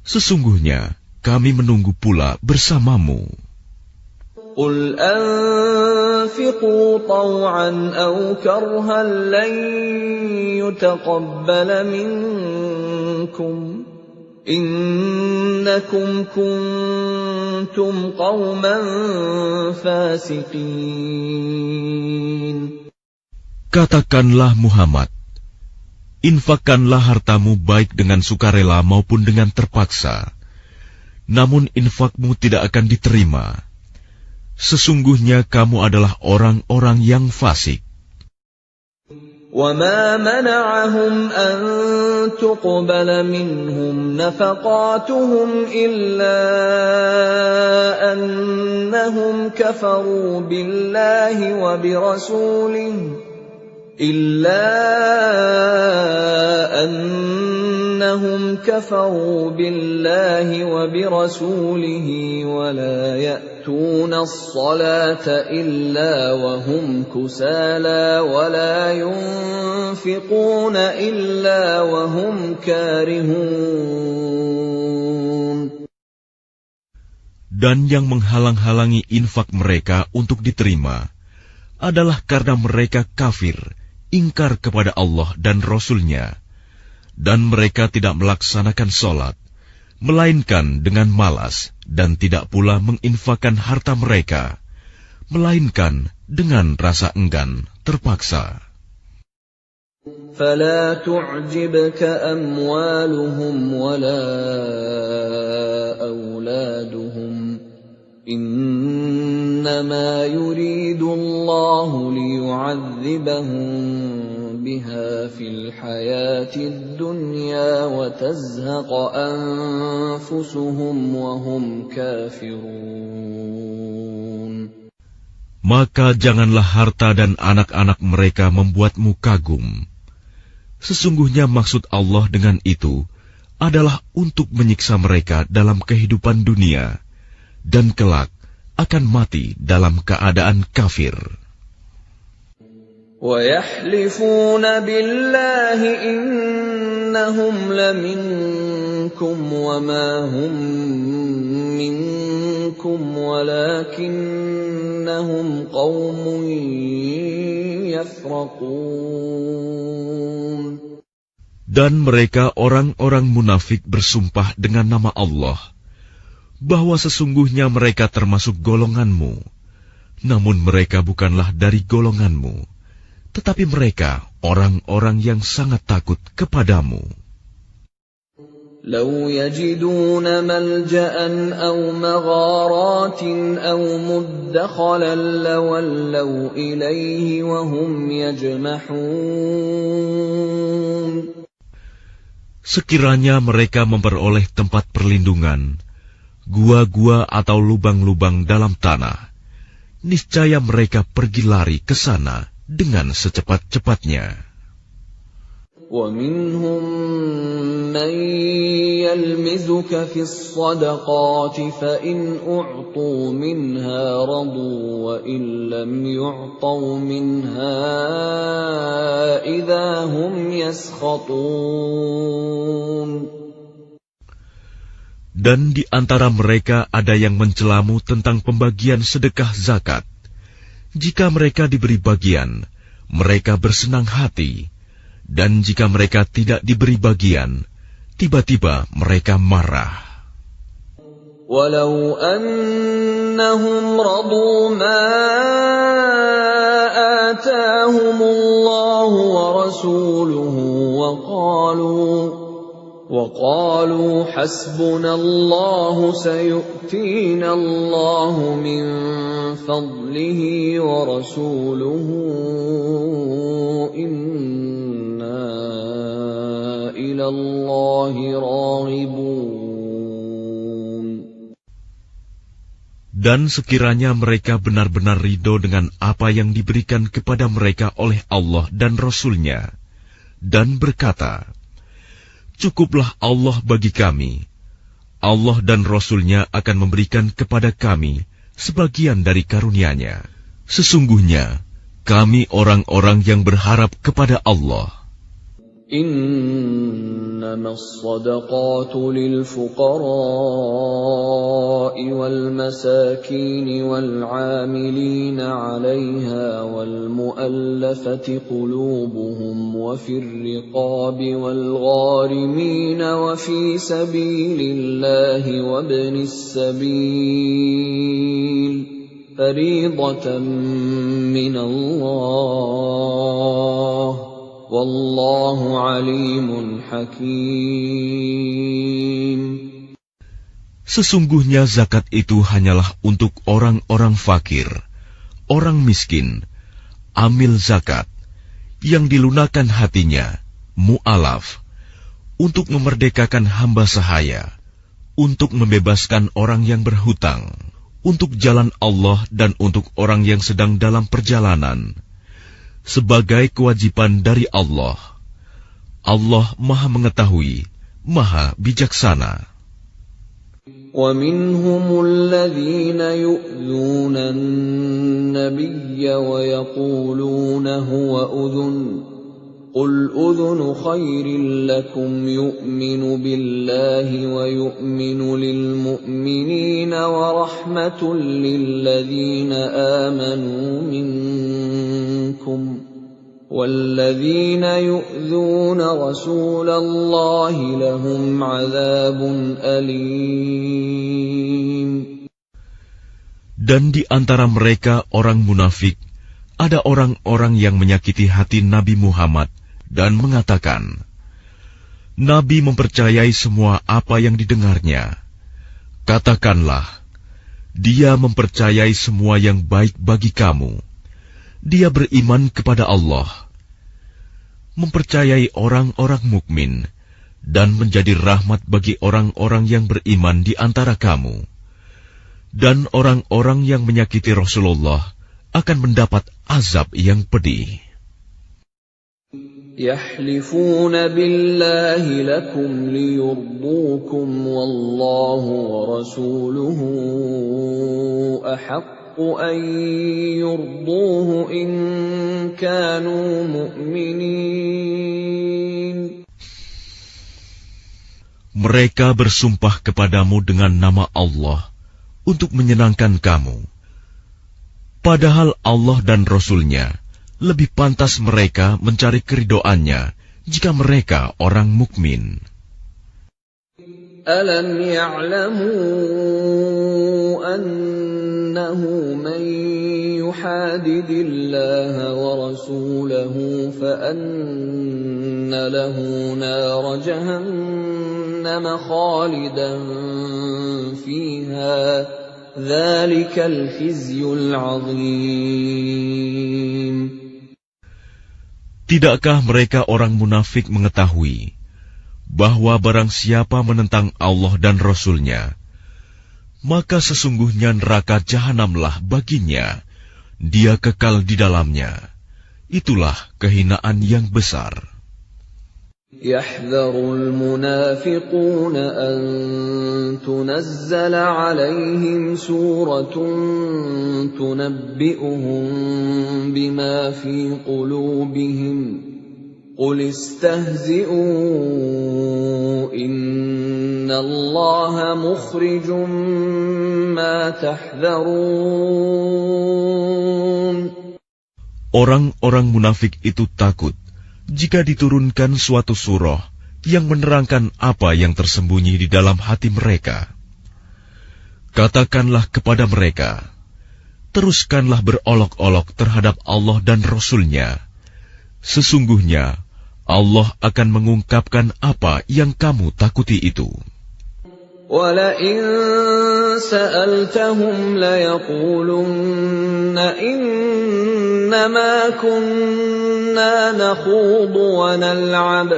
sesungguhnya kami menunggu pula bersamamu. قل أنفقوا طوعا أو كرها لن يتقبل منكم إنكم كنتم قوما فاسقين. Katakanlah Muhammad, infakkanlah hartamu baik dengan sukarela maupun dengan terpaksa, namun infakmu tidak akan diterima. Sesungguhnya kamu adalah orang-orang yang fasik. وَمَا مَنَعَهُمْ أَن تُقْبَلَ مِنْهُمْ نَفَقَاتُهُمْ إِلَّا أَنَّهُمْ كَفَرُوا بِاللَّهِ وَبِرَسُولِهِ وَلَا يَأْتُونَ الصَّلَاةَ إِلَّا وَهُمْ كُسَالَى وَلَا يُنْفِقُونَ إِلَّا وَهُمْ كَارِهُونَ. Dan yang menghalang-halangi infak mereka untuk diterima adalah karena mereka kafir, ingkar kepada Allah dan Rasul-Nya, dan mereka tidak melaksanakan sholat, melainkan dengan malas, dan tidak pula menginfakkan harta mereka, melainkan dengan rasa enggan, terpaksa. فَلَا تُعْجِبْكَ أَمْوَالُهُمْ وَلَا أَوْلَادُهُمْ إِنَّمَا يُرِيدُ اللَّهُ لِيُعَذِّبَهُم بِهَا فِي الْحَيَاةِ الدُّنْيَا وَتَزْهَقَ أَنفُسُهُمْ وَهُمْ كَافِرُونَ. Maka janganlah harta dan anak-anak mereka membuatmu kagum. Sesungguhnya maksud Allah dengan itu adalah untuk menyiksa mereka dalam kehidupan dunia, dan kelak akan mati dalam keadaan kafir. وَيَحْلِفُونَ بِاللَّهِ إِنَّهُمْ لَمِنكُمْ وَمَا هُمْ مِنكُمْ وَلَكِنَّهُمْ قَوْمٌ يَفْرَقُونَ. Dan mereka orang-orang munafik bersumpah dengan nama Allah, bahwa sesungguhnya mereka termasuk golonganmu, namun mereka bukanlah dari golonganmu, tetapi mereka orang-orang yang sangat takut kepadamu. لَوْ يَجِدُونَ مَلْجَأً أَوْ مَغَارَاتٍ أَوْ مُدَّخَلًا لَوَلَّوْا إِلَيْهِ وَهُمْ يَجْمَحُونَ. Sekiranya mereka memperoleh tempat perlindungan, gua-gua atau lubang-lubang dalam tanah, niscaya mereka pergi lari ke sana dengan secepat-cepatnya. وَمِنْهُمْ مَنْ يَلْمِزُكَ فِي الصَّدَقَاتِ فَإِنْ أُعْطُوا مِنْهَا رَضُوا وَإِنْ لَمْ يُعْطَوْا مِنْهَا إِذَا هُمْ يَسْخَطُونَ. Dan di antara mereka ada yang mencelamu tentang pembagian sedekah zakat. Jika mereka diberi bagian, mereka bersenang hati. Dan jika mereka tidak diberi bagian, tiba-tiba mereka marah. وَلَوْ أَنَّهُمْ رَضُوا مَا آتَاهُمُ اللَّهُ وَرَسُولُهُ وَقَالُوا حَسْبُنَا اللَّهُ سَيُؤْتِينَا اللَّهُ مِنْ فَضْلِهِ وَرَسُولُهُ إِنَّا إِلَى اللَّهِ رَاغِبُونَ. Dan sekiranya mereka benar-benar ridho dengan apa yang diberikan kepada mereka oleh Allah dan Rasul-Nya, dan berkata, cukuplah Allah bagi kami. Allah dan Rasul-Nya akan memberikan kepada kami sebagian dari karunia-Nya. Sesungguhnya, kami orang-orang yang berharap kepada Allah. إنما الصدقات للفقراء والمساكين والعاملين عليها والمؤلفة قلوبهم وفي الرقاب والغارمين وفي سبيل الله وابن السبيل فريضة من الله Wallahu alimun hakim. Sesungguhnya zakat itu hanyalah untuk orang-orang fakir, orang miskin, amil zakat, yang dilunakan hatinya, mu'alaf, untuk memerdekakan hamba sahaya, untuk membebaskan orang yang berhutang, untuk jalan Allah dan untuk orang yang sedang dalam perjalanan, sebagai kewajiban dari Allah. Allah Maha Mengetahui, Maha Bijaksana. وَمِنْهُمُ الَّذِينَ يُؤْذُونَ النَّبِيَّ وَيَقُولُونَ هُوَ أُذُنٌ قُلْ أُذُنُ خَيْرٍ لَكُمْ يُؤْمِنُ بِاللَّهِ وَيُؤْمِنُ لِلْمُؤْمِنِينَ وَرَحْمَةٌ لِلَّذِينَ آمَنُوا مِنكُمْ وَالَّذِينَ يُؤْذُونَ رَسُولَ اللَّهِ لَهُمْ عَذَابٌ أَلِيمٌ. Dan di antara mereka orang munafik, ada orang-orang yang menyakiti hati Nabi Muhammad dan mengatakan, Nabi mempercayai semua apa yang didengarnya. Katakanlah, dia mempercayai semua yang baik bagi kamu. Dia beriman kepada Allah, mempercayai orang-orang mukmin, dan menjadi rahmat bagi orang-orang yang beriman di antara kamu. Dan orang-orang yang menyakiti Rasulullah akan mendapat azab yang pedih. يَحْلِفُونَ بِاللَّهِ لَكُمْ لِيُرْضُوكُمْ وَاللَّهُ وَرَسُولُهُ أَحَقُّ أَن يُرْضُوهُ إِن كَانُوا مُؤْمِنِينَ. Mereka bersumpah kepadamu dengan nama Allah untuk menyenangkan kamu. Padahal Allah dan Rasul-Nya lebih pantas mereka mencari keridhoannya jika mereka orang mukmin. Alam ya'lamu annahu man yuhadidillaha wa rasulahu fa anna lahu nar jahannam khalidan fiha. Dzalikal khizyul 'adzim. Tidakkah mereka orang munafik mengetahui bahwa barang siapa menentang Allah dan Rasul-Nya, maka sesungguhnya neraka jahanamlah baginya, dia kekal di dalamnya. Itulah kehinaan yang besar. يَحْذَرُ الْمُنَافِقُونَ أَن تُنَزَّلَ عَلَيْهِمْ سُورَةٌ تُنَبِّئُهُم بِمَا فِي قُلُوبِهِمْ قُلِ اسْتَهْزِئُوا إِنَّ اللَّهَ مُخْرِجٌ مَّا تَحْذَرُونَ. Orang-orang munafik itu takut jika diturunkan suatu surah yang menerangkan apa yang tersembunyi di dalam hati mereka. Katakanlah kepada mereka, teruskanlah berolok-olok terhadap Allah dan Rasul-Nya. Sesungguhnya Allah akan mengungkapkan apa yang kamu takuti itu. وَلَئِن سَأَلْتَهُمْ لَيَقُولُنَّ إِنَّمَا كُنَّا نَخُوضُ وَنَلْعَبُ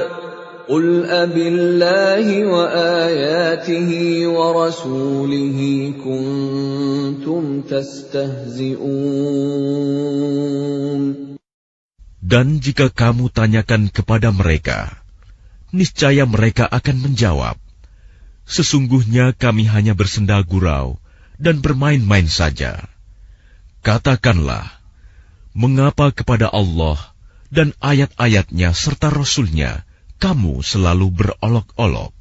قُلْ أَبِاللَّهِ وَآيَاتِهِ وَرَسُولِهِ كُنتُمْ تَسْتَهْزِئُونَ. Dan jika kamu tanyakan kepada mereka, niscaya mereka akan menjawab, sesungguhnya kami hanya bersenda gurau dan bermain-main saja. Katakanlah, mengapa kepada Allah dan ayat-ayatnya serta Rasul-Nya kamu selalu berolok-olok?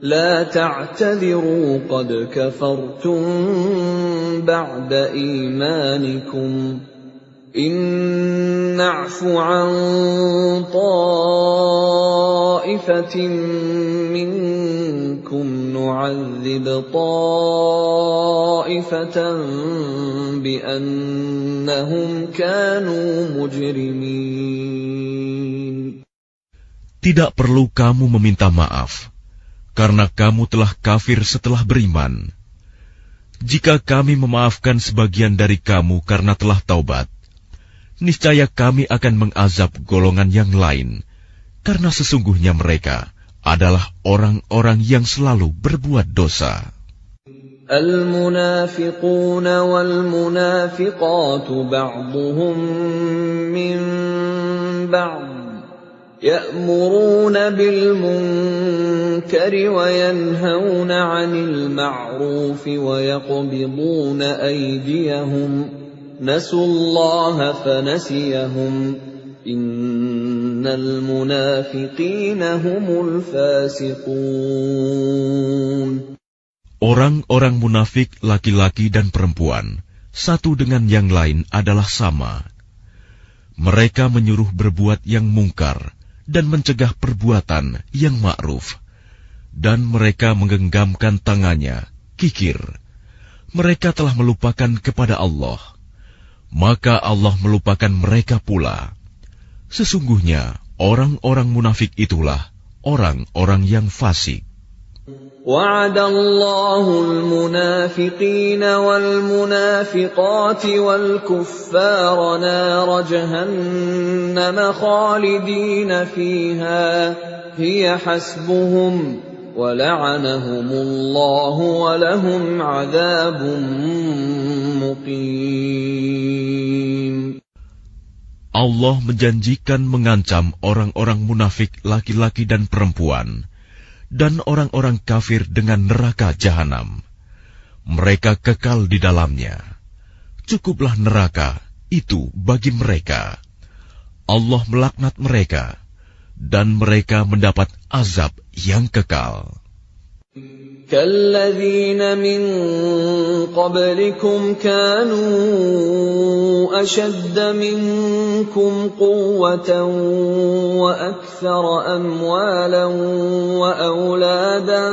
لا تعتذروا قد كفرتم بعد إيمانكم إن نعف عن طائفة منكم نعذب طائفة بأنهم كانوا مجرمين. Tidak perlu kamu meminta maaf, karena kamu telah kafir setelah beriman. Jika kami memaafkan sebagian dari kamu karena telah taubat, niscaya kami akan mengazab golongan yang lain, karena sesungguhnya mereka adalah orang-orang yang selalu berbuat dosa. المنافقون والمنافقات بعضهم من بعض يأمرون بالمنكر وينهون عن المعروف ويقبضون أيديهم نسوا الله فنسيهم إن المنافقين هم الفاسقون. Orang-orang munafik laki-laki dan perempuan, satu dengan yang lain adalah sama. Mereka menyuruh berbuat yang mungkar dan mencegah perbuatan yang ma'ruf. Dan mereka menggenggamkan tangannya, kikir. Mereka telah melupakan kepada Allah. Maka Allah melupakan mereka pula. Sesungguhnya orang-orang munafik itulah orang-orang yang fasik. وعد الله المنافقين والمنافقات والكفار نار جهنم خالدين فيها هي حسبهم ولعنهم الله ولهم عذاب مقيم. Allah menjanjikan mengancam orang-orang munafik laki-laki dan perempuan dan orang-orang kafir dengan neraka jahanam. Mereka kekal di dalamnya. Cukuplah neraka itu bagi mereka. Allah melaknat mereka, dan mereka mendapat azab yang kekal. كالذين من قبلكم كانوا أشد منكم قوة وأكثر أموالا وأولادا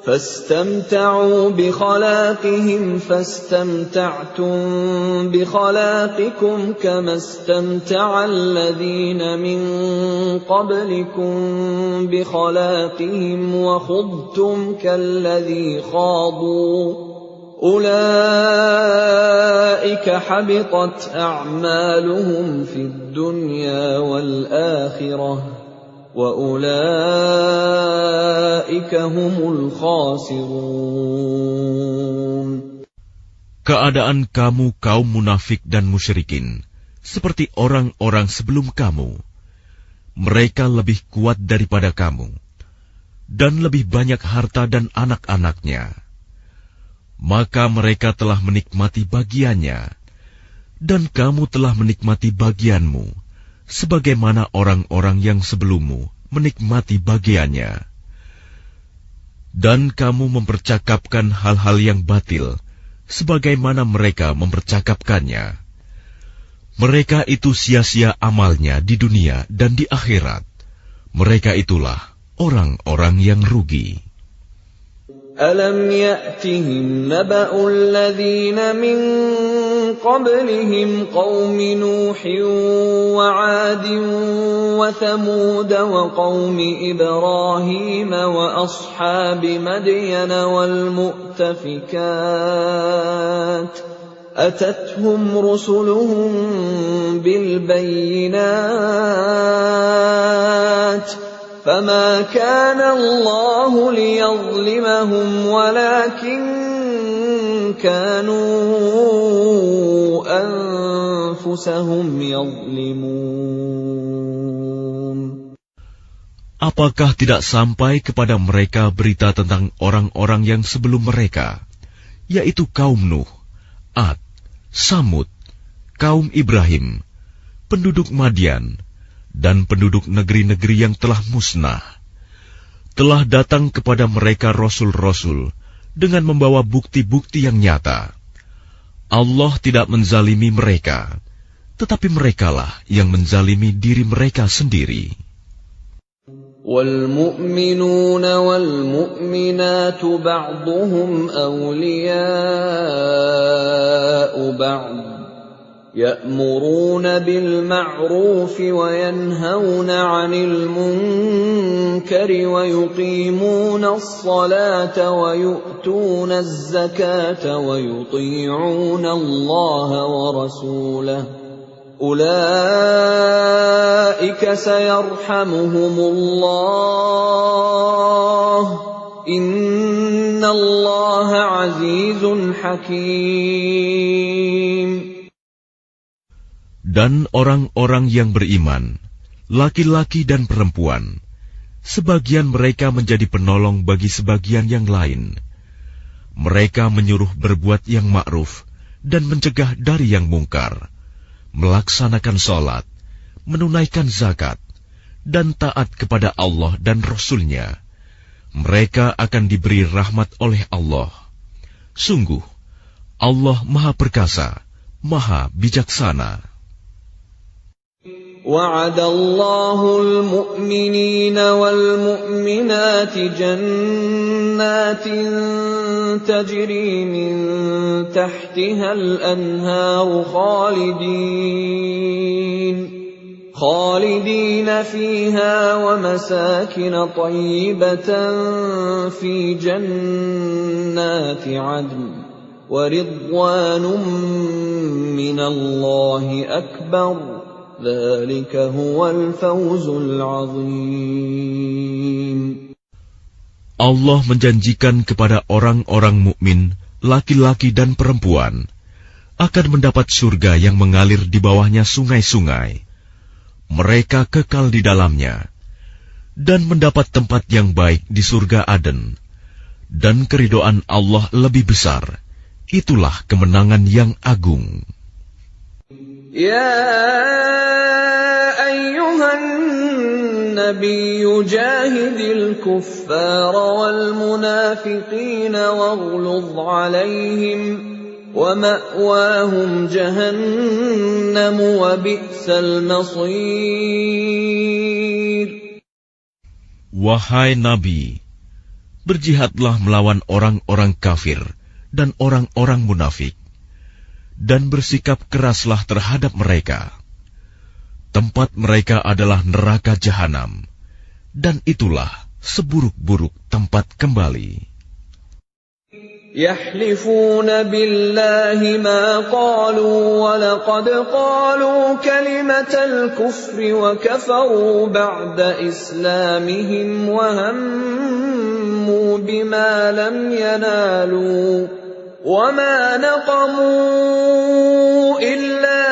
فاستمتعوا بخلاقهم فاستمتعتم بخلاقكم كما استمتع الذين من قبلكم بخلاقهم وخضتم كالذي خاضوا أولئك حبطت أعمالهم في الدنيا والآخرة وَأُولَئِكَ هُمُ الْخَاسِرُونَ. Keadaan kamu kaum munafik dan musyrikin seperti orang-orang sebelum kamu. Mereka lebih kuat daripada kamu dan lebih banyak harta dan anak-anaknya. Maka mereka telah menikmati bagiannya dan kamu telah menikmati bagianmu, sebagaimana orang-orang yang sebelummu menikmati bagiannya. Dan kamu mempercakapkan hal-hal yang batil, sebagaimana mereka mempercakapkannya. Mereka itu sia-sia amalnya di dunia dan di akhirat. Mereka itulah orang-orang yang rugi. أَلَمْ يَأْتِهِمْ نَبَأُ الَّذِينَ مِنْ قَبْلِهِمْ قَوْمِ نُوحٍ وَعَادٍ وَثَمُودَ وَقَوْمِ إِبْرَاهِيمَ وَأَصْحَابِ مَدْيَنَ وَالْمُؤْتَفِكَاتِ أَتَتْهُمْ رُسُلُهُم بِالْبَيِّنَاتِ فما كان الله ليظلمهم ولكن كانوا أنفسهم يظلمون. Apakah tidak sampai kepada mereka berita tentang orang-orang yang sebelum mereka, yaitu kaum Nuh, Ad, Samud, kaum Ibrahim, penduduk Madian, dan penduduk negeri-negeri yang telah musnah? Telah datang kepada mereka rasul-rasul dengan membawa bukti-bukti yang nyata. Allah tidak menzalimi mereka, tetapi merekalah yang menzalimi diri mereka sendiri. وَالْمُؤْمِنُونَ وَالْمُؤْمِنَاتُ بَعْضُهُمْ أَوْلِيَاءُ بَعْضٍ يَأْمُرُونَ بِالْمَعْرُوفِ وَيَنْهَوْنَ عَنِ الْمُنكَرِ وَيُقِيمُونَ الصَّلَاةَ وَيُؤْتُونَ الزَّكَاةَ وَيُطِيعُونَ اللَّهَ وَرَسُولَهُ أُولَئِكَ سَيَرْحَمُهُمُ اللَّهُ إِنَّ اللَّهَ عَزِيزٌ حَكِيمٌ. Dan orang-orang yang beriman, laki-laki dan perempuan, sebagian mereka menjadi penolong bagi sebagian yang lain. Mereka menyuruh berbuat yang ma'ruf dan mencegah dari yang mungkar, melaksanakan sholat, menunaikan zakat, dan taat kepada Allah dan Rasul-Nya. Mereka akan diberi rahmat oleh Allah. Sungguh, Allah Maha Perkasa, Maha Bijaksana. وَعَدَ اللَّهُ الْمُؤْمِنِينَ وَالْمُؤْمِنَاتِ جَنَّاتٍ تَجْرِي مِنْ تَحْتِهَا الْأَنْهَارُ خَالِدِينَ فِيهَا وَمَسَاكِنَ طَيِّبَةً فِي جَنَّاتِ عَدْنٍ وَرِضْوَانٌ مِّنَ اللَّهِ أَكْبَرُ ذلك هو الفوز العظيم. Allah menjanjikan kepada orang-orang mukmin, laki-laki dan perempuan, akan mendapat surga yang mengalir di bawahnya sungai-sungai. Mereka kekal di dalamnya, dan mendapat tempat yang baik di surga Aden. Dan keridhaan Allah lebih besar. Itulah kemenangan yang agung. يا أيها النبي جاهد الكفار والمنافقين واغلظ عليهم ومأواهم جهنم وبئس المصير. Wahai Nabi, berjihadlah melawan orang-orang kafir dan orang-orang munafik, dan bersikap keraslah terhadap mereka. Tempat mereka adalah neraka jahanam, dan itulah seburuk-buruk tempat kembali. يحلفون بالله ما قالوا ولقد قالوا كلمة الكفر وكفروا بعد إسلامهم وهموا بما لم ينالوا وما نقموا إلا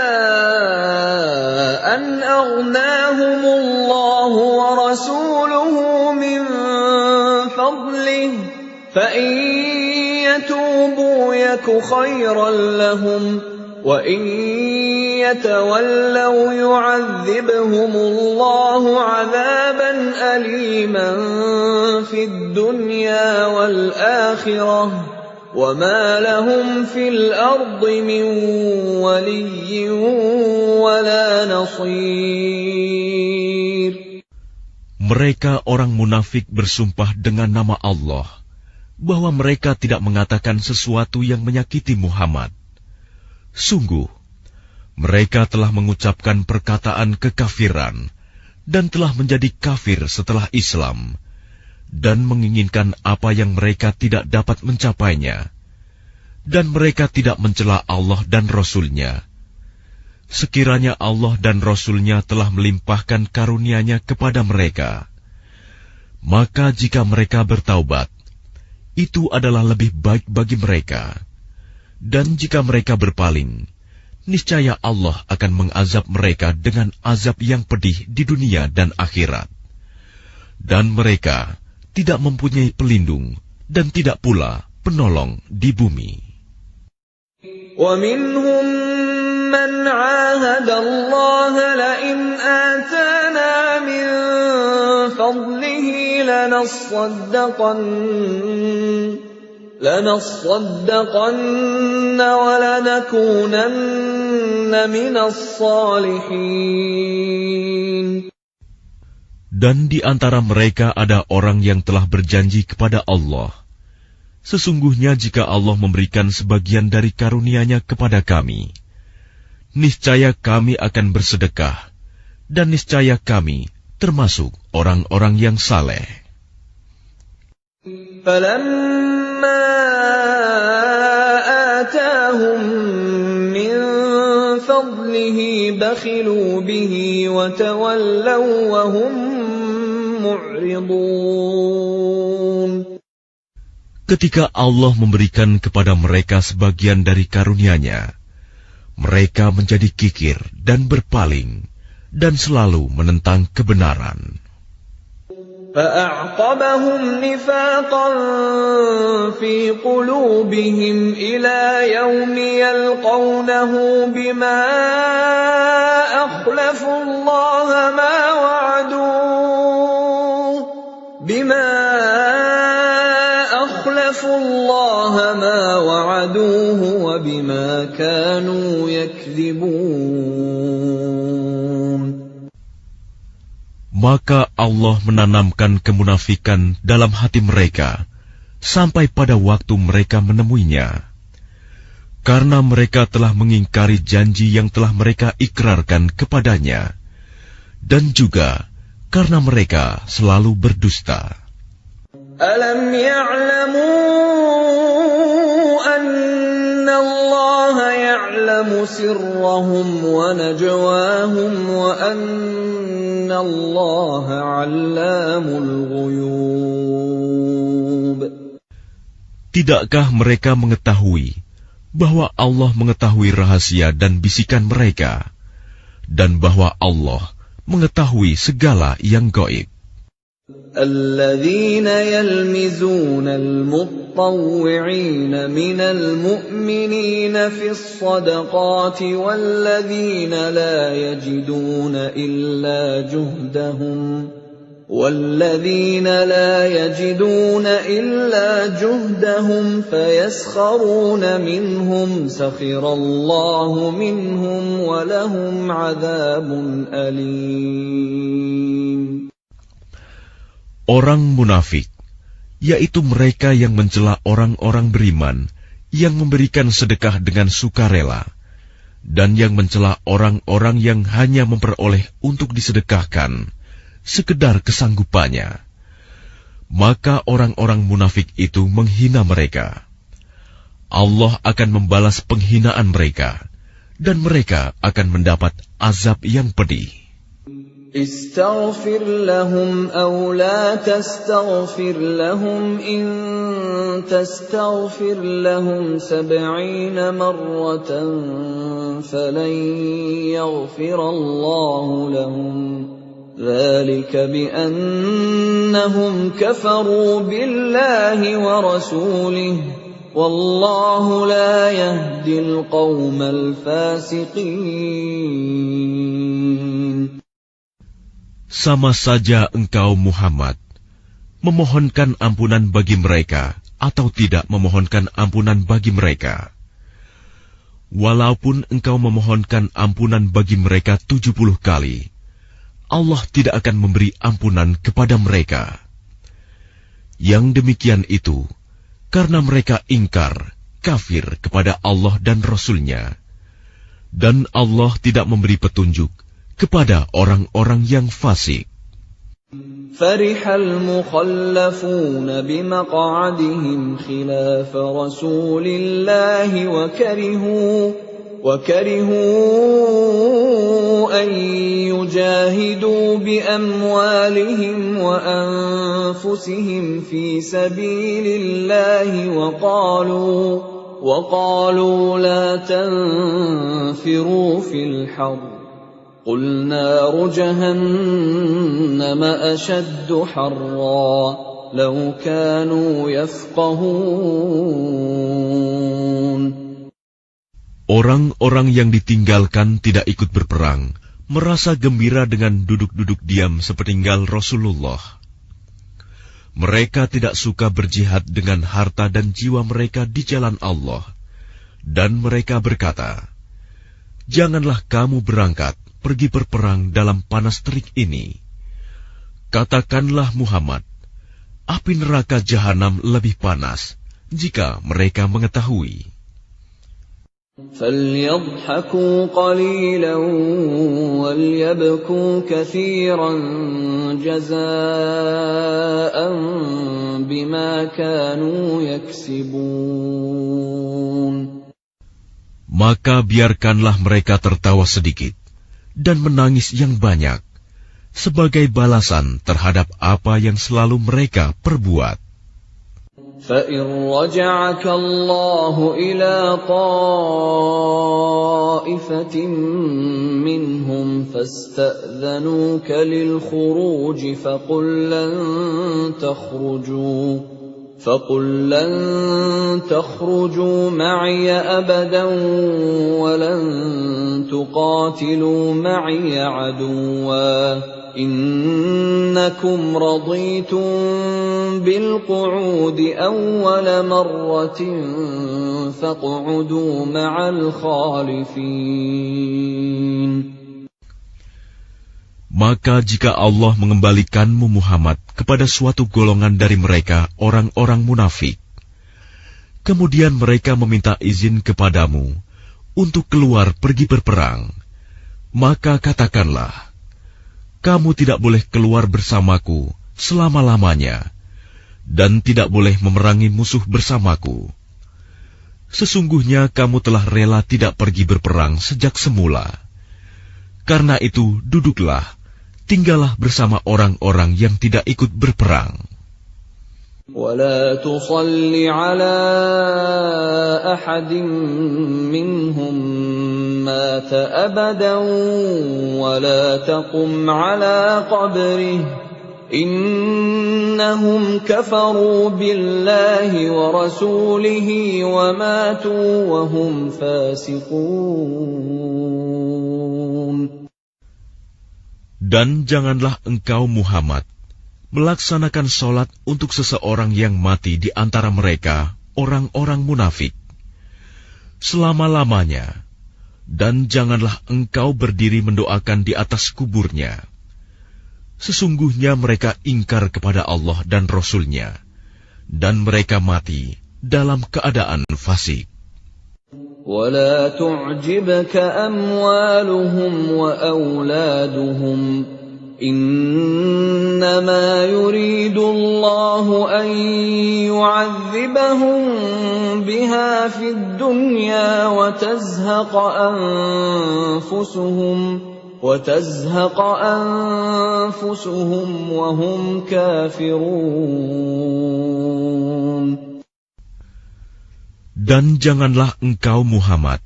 أن أغناهم الله ورسوله من فضله فإن يتوبوا يك خيرا لهم وإن يتولوا يعذبهم الله عذابا أليما في الدنيا والآخرة وما لهم في الأرض من ولي ولا نصير. Mereka orang munafik bersumpah dengan nama Allah bahwa mereka tidak mengatakan sesuatu yang menyakiti Muhammad. Sungguh, mereka telah mengucapkan perkataan kekafiran dan telah menjadi kafir setelah Islam, dan menginginkan apa yang mereka tidak dapat mencapainya, dan mereka tidak mencela Allah dan Rasul-Nya. Sekiranya Allah dan Rasul-Nya telah melimpahkan karunia-Nya kepada mereka, maka jika mereka bertaubat, itu adalah lebih baik bagi mereka. Dan jika mereka berpaling, niscaya Allah akan mengazab mereka dengan azab yang pedih di dunia dan akhirat. dan mereka tidak mempunyai pelindung dan tidak pula penolong di bumi. وَمِنْهُمْ مَنْ عَاهَدَ اللَّهَ لَئِنْ آتَانَا مِنْ فَضْلِهِ لَنَصَّدَّقَنَّ وَلَنَكُونَنَّ مِنَ الصَّالِحِينَ. Dan di antara mereka ada orang yang telah berjanji kepada Allah, sesungguhnya jika Allah memberikan sebagian dari karunia-Nya kepada kami, niscaya kami akan bersedekah, dan niscaya kami termasuk orang-orang yang saleh. فَلَمَّا آتَاهُم مِّن فَضْلِهِ بَخِلُوا بِهِ وَتَوَلَّوْا وَهُم مُّعْرِضُونَ. Ketika Allah memberikan kepada mereka sebagian dari karunia-Nya, mereka menjadi kikir dan berpaling, dan selalu menentang kebenaran. فَأَعْقَبَهُمْ نِفَاقًا فِي قُلُوبِهِمْ إِلَى يَوْمِ يَلْقَوْنَهُ بِمَا أَخْلَفُوا اللَّهَ مَا وَعَدُوهُ وَبِمَا كَانُوا يَكْذِبُونَ. Maka Allah menanamkan kemunafikan dalam hati mereka sampai pada waktu mereka menemuinya, karena mereka telah mengingkari janji yang telah mereka ikrarkan kepadanya, dan juga karena mereka selalu berdusta. Alam ya'lamu anna Allah ya'lamu sirrahum wa najwahum wa anna Allah 'allamul ghuyub. Tidakkah mereka mengetahui bahwa Allah mengetahui rahasia dan bisikan mereka, dan bahwa Allah mengetahui segala yang gaib? الذين يلمزون المطوعين من المؤمنين في الصدقات والذين لا يجدون إلا جهدهم فيسخرون منهم سخر الله منهم ولهم عذاب أليم. Orang munafik, yaitu mereka yang mencela orang-orang beriman yang memberikan sedekah dengan sukarela, dan yang mencela orang-orang yang hanya memperoleh untuk disedekahkan sekedar kesanggupannya, maka orang-orang munafik itu menghina mereka. Allah akan membalas penghinaan mereka, dan mereka akan mendapat azab yang pedih. استغفر لهم أو لا تستغفر لهم إن تستغفر لهم 70 مرة فلن يغفر الله لهم ذلك بأنهم كفروا بالله ورسوله والله لا يهدي القوم الفاسقين. Sama saja engkau Muhammad memohonkan ampunan bagi mereka atau tidak memohonkan ampunan bagi mereka. Walaupun engkau memohonkan ampunan bagi mereka 70 kali, Allah tidak akan memberi ampunan kepada mereka. Yang demikian itu karena mereka ingkar, kafir kepada Allah dan Rasul-Nya, dan Allah tidak memberi petunjuk kepada orang-orang yang fasik. فرح المخلفون بمقعدهم خلاف رسول الله وكرهوا أن يجاهدوا بأموالهم وأنفسهم في سبيل الله وقالوا لا تنفروا في الحر قُلْ نَارُ جَهَنَّمَ أَشَدُّ حَرًّا لَوْ كَانُوا يَفْقَهُونَ. Orang-orang yang ditinggalkan tidak ikut berperang, merasa gembira dengan duduk-duduk diam sepeninggal Rasulullah. Mereka tidak suka berjihad dengan harta dan jiwa mereka di jalan Allah. Dan mereka berkata, "Janganlah kamu berangkat pergi berperang dalam panas terik ini." Katakanlah Muhammad, api neraka jahanam lebih panas jika mereka mengetahui. فَلْيَضْحَكُوا قَلِيلًا وَلْيَبْكُوا كَثِيرًا جَزَاءً بِمَا كَانُوا يَكْسِبُونَ. Maka biarkanlah mereka tertawa sedikit dan menangis yang banyak sebagai balasan terhadap apa yang selalu mereka perbuat. فَإِنْ رَجَعَكَ اللَّهُ إِلَى طَائِفَةٍ مِّنْهُمْ فَاسْتَأْذَنُوكَ لِلْخُرُوجِ فَقُلْ لَنْ تَخْرُجُوا مَعِيَ أَبَدًا وَلَنْ تُقَاتِلُوا مَعِيَ عَدُوًّا إِنَّكُمْ رَضِيتُمْ بِالْقُعُودِ أَوَّلَ مَرَّةٍ فَاقْعُدُوا مَعَ الْخَالِفِينَ. Maka jika Allah mengembalikanmu Muhammad kepada suatu golongan dari mereka, orang-orang munafik, kemudian mereka meminta izin kepadamu untuk keluar pergi berperang, maka katakanlah, kamu tidak boleh keluar bersamaku selama-lamanya, dan tidak boleh memerangi musuh bersamaku. Sesungguhnya kamu telah rela tidak pergi berperang sejak semula. Karena itu, duduklah, tinggallah bersama orang-orang yang tidak ikut berperang. وَلَا تُصَلِّ عَلَى أَحَدٍ مِّنْهُمْ مَاتَ أَبَدًا وَلَا تَقُمْ عَلَى قَبْرِهِ إِنَّهُمْ كَفَرُوا بِاللَّهِ وَرَسُولِهِ وَمَاتُوا وَهُمْ فَاسِقُونَ. Dan janganlah engkau Muhammad melaksanakan sholat untuk seseorang yang mati di antara mereka, orang-orang munafik, selama-lamanya, dan janganlah engkau berdiri mendoakan di atas kuburnya. Sesungguhnya mereka ingkar kepada Allah dan Rasul-Nya, dan mereka mati dalam keadaan fasik. وَلَا تُعْجِبْكَ أَمْوَالُهُمْ وَأَوْلَادُهُمْ إِنَّمَا يُرِيدُ اللَّهُ أَن يُعَذِّبَهُم بِهَا فِي الدُّنْيَا وَتَزْهَقَ أَنفُسُهُمْ وَهُمْ كَافِرُونَ. Dan janganlah engkau Muhammad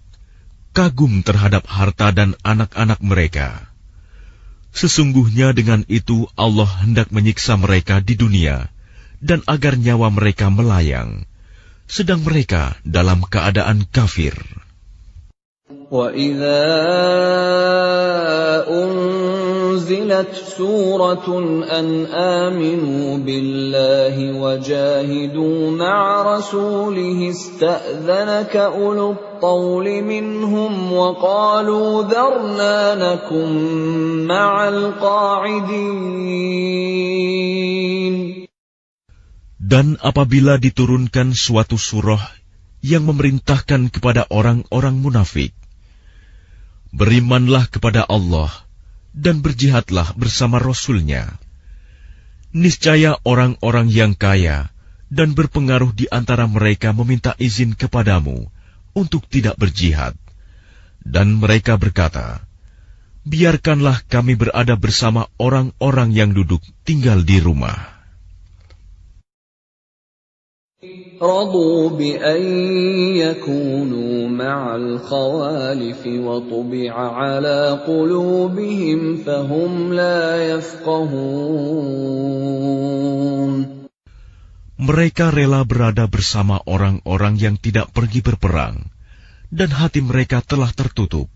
kagum terhadap harta dan anak-anak mereka. Sesungguhnya dengan itu Allah hendak menyiksa mereka di dunia, dan agar nyawa mereka melayang, sedang mereka dalam keadaan kafir. وَإِذَا أُنْزِلَتْ سُورَةٌ أَنْ آمِنُوا بِاللَّهِ وَجَاهِدُوا مَعَ رَسُولِهِ اسْتَأْذَنَكَ أُولُو الطَّوْلِ مِنْهُمْ وَقَالُوا ذَرْنَا نَكُنْ مَعَ الْقَاعِدِينَ. Dan apabila diturunkan suatu surah yang memerintahkan kepada orang-orang munafik, berimanlah kepada Allah dan berjihadlah bersama Rasul-Nya. Niscaya orang-orang yang kaya dan berpengaruh di antara mereka meminta izin kepadamu untuk tidak berjihad. Dan mereka berkata, biarkanlah kami berada bersama orang-orang yang duduk tinggal di rumah. رضوا بأن يكونوا مع الخوالف وطبع على قلوبهم فهم لا يفقهون. Mereka rela berada bersama orang-orang yang tidak pergi berperang, dan hati mereka telah tertutup,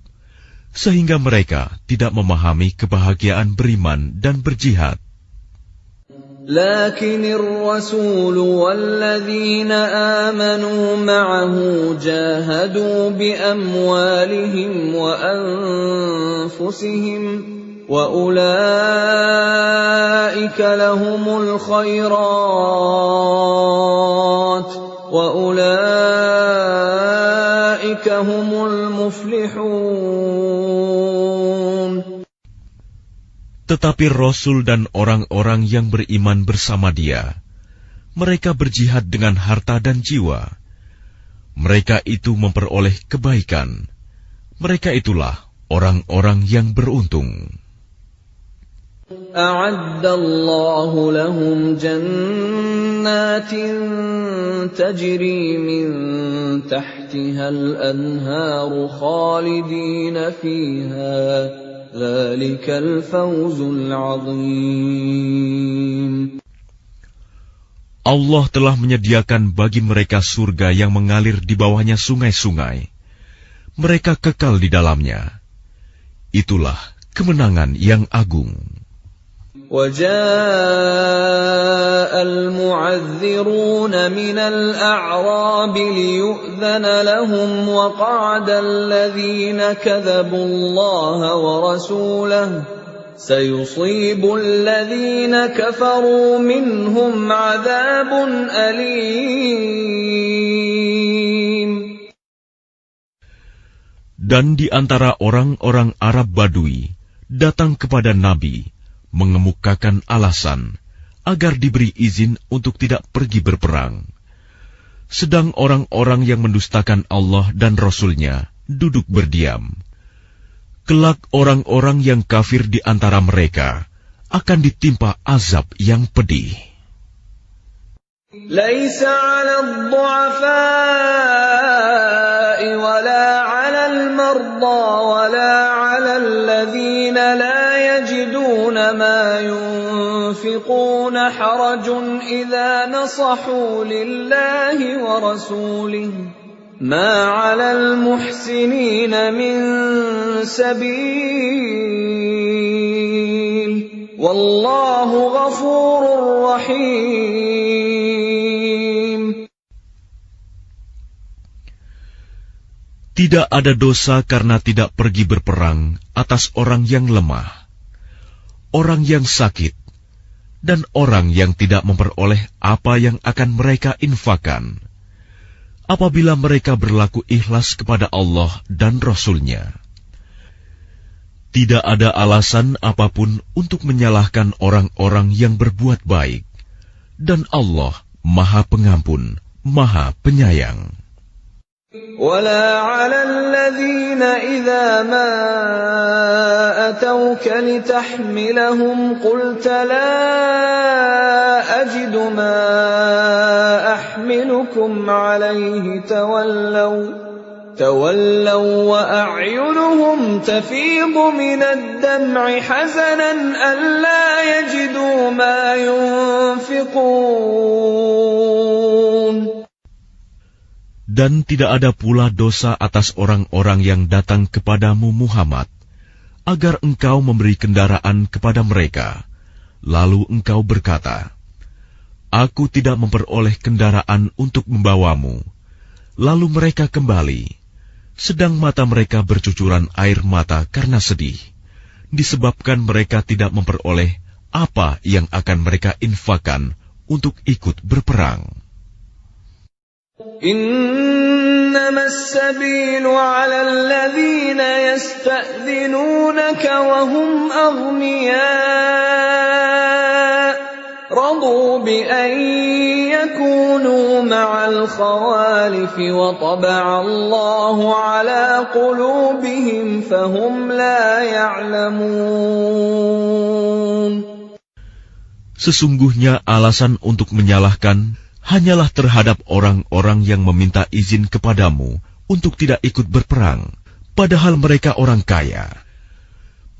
sehingga mereka tidak memahami kebahagiaan beriman dan berjihad. لكن الرسول والذين آمنوا معه جاهدوا بأموالهم وأنفسهم وأولئك لهم الخيرات وأولئك هم المفلحون. Tetapi Rasul dan orang-orang yang beriman bersama dia, mereka berjihad dengan harta dan jiwa. Mereka itu memperoleh kebaikan. Mereka itulah orang-orang yang beruntung. A'addallahu lahum jannatin tajri min tahtiha al-anharu khalidina fiha. Dzalikal fawzul 'adzim. Allah telah menyediakan bagi mereka surga yang mengalir di bawahnya sungai-sungai. Mereka kekal di dalamnya. Itulah kemenangan yang agung. وَجَاءَ الْمُعَذِّرُونَ مِنَ الْأَعْرَابِ لِيُؤْذَنَ لَهُمْ وَقَعَدَ الَّذِينَ كَذَبُوا اللَّهَ وَرَسُولَهُ سَيُصِيبُ الَّذِينَ كَفَرُوا مِنْهُمْ عَذَابٌ أَلِيمٌ. Dan di antara orang-orang Arab Badui datang kepada Nabi mengemukakan alasan agar diberi izin untuk tidak pergi berperang. Sedang orang-orang yang mendustakan Allah dan Rasul-Nya duduk berdiam. Kelak orang-orang yang kafir di antara mereka akan ditimpa azab yang pedih. Laisa 'alal du'afa'i wala 'alal marda wala 'alal ladzina la yajiduna ma yunfiquna harajun idza nasahu lillahi wa rasulihi ma 'alal muhsinina min sabil wallahu ghafurur rahim. Tidak ada dosa karena tidak pergi berperang atas orang yang lemah, orang yang sakit, dan orang yang tidak memperoleh apa yang akan mereka infakkan, apabila mereka berlaku ikhlas kepada Allah dan Rasul-Nya. Tidak ada alasan apapun untuk menyalahkan orang-orang yang berbuat baik, dan Allah Maha Pengampun, Maha Penyayang. ولا على الذين إذا ما أتوك لتحملهم قلت لا أجد ما أحملكم عليه تولوا وأعينهم تفيض من الدمع حزنا ألا يجدوا ما ينفقون. Dan tidak ada pula dosa atas orang-orang yang datang kepadamu Muhammad, agar engkau memberi kendaraan kepada mereka. Lalu engkau berkata, Aku tidak memperoleh kendaraan untuk membawamu. Lalu mereka kembali, sedang mata mereka bercucuran air mata karena sedih, disebabkan mereka tidak memperoleh apa yang akan mereka infakkan untuk ikut berperang. إنما السبيل على الذين يستأذنونك وهم أغنياء رضوا بأن يكونوا مع الخوالف وطبع الله على قلوبهم فهم لا يعلمون. Sesungguhnya alasan untuk menyalahkan hanyalah terhadap orang-orang yang meminta izin kepadamu untuk tidak ikut berperang, padahal mereka orang kaya.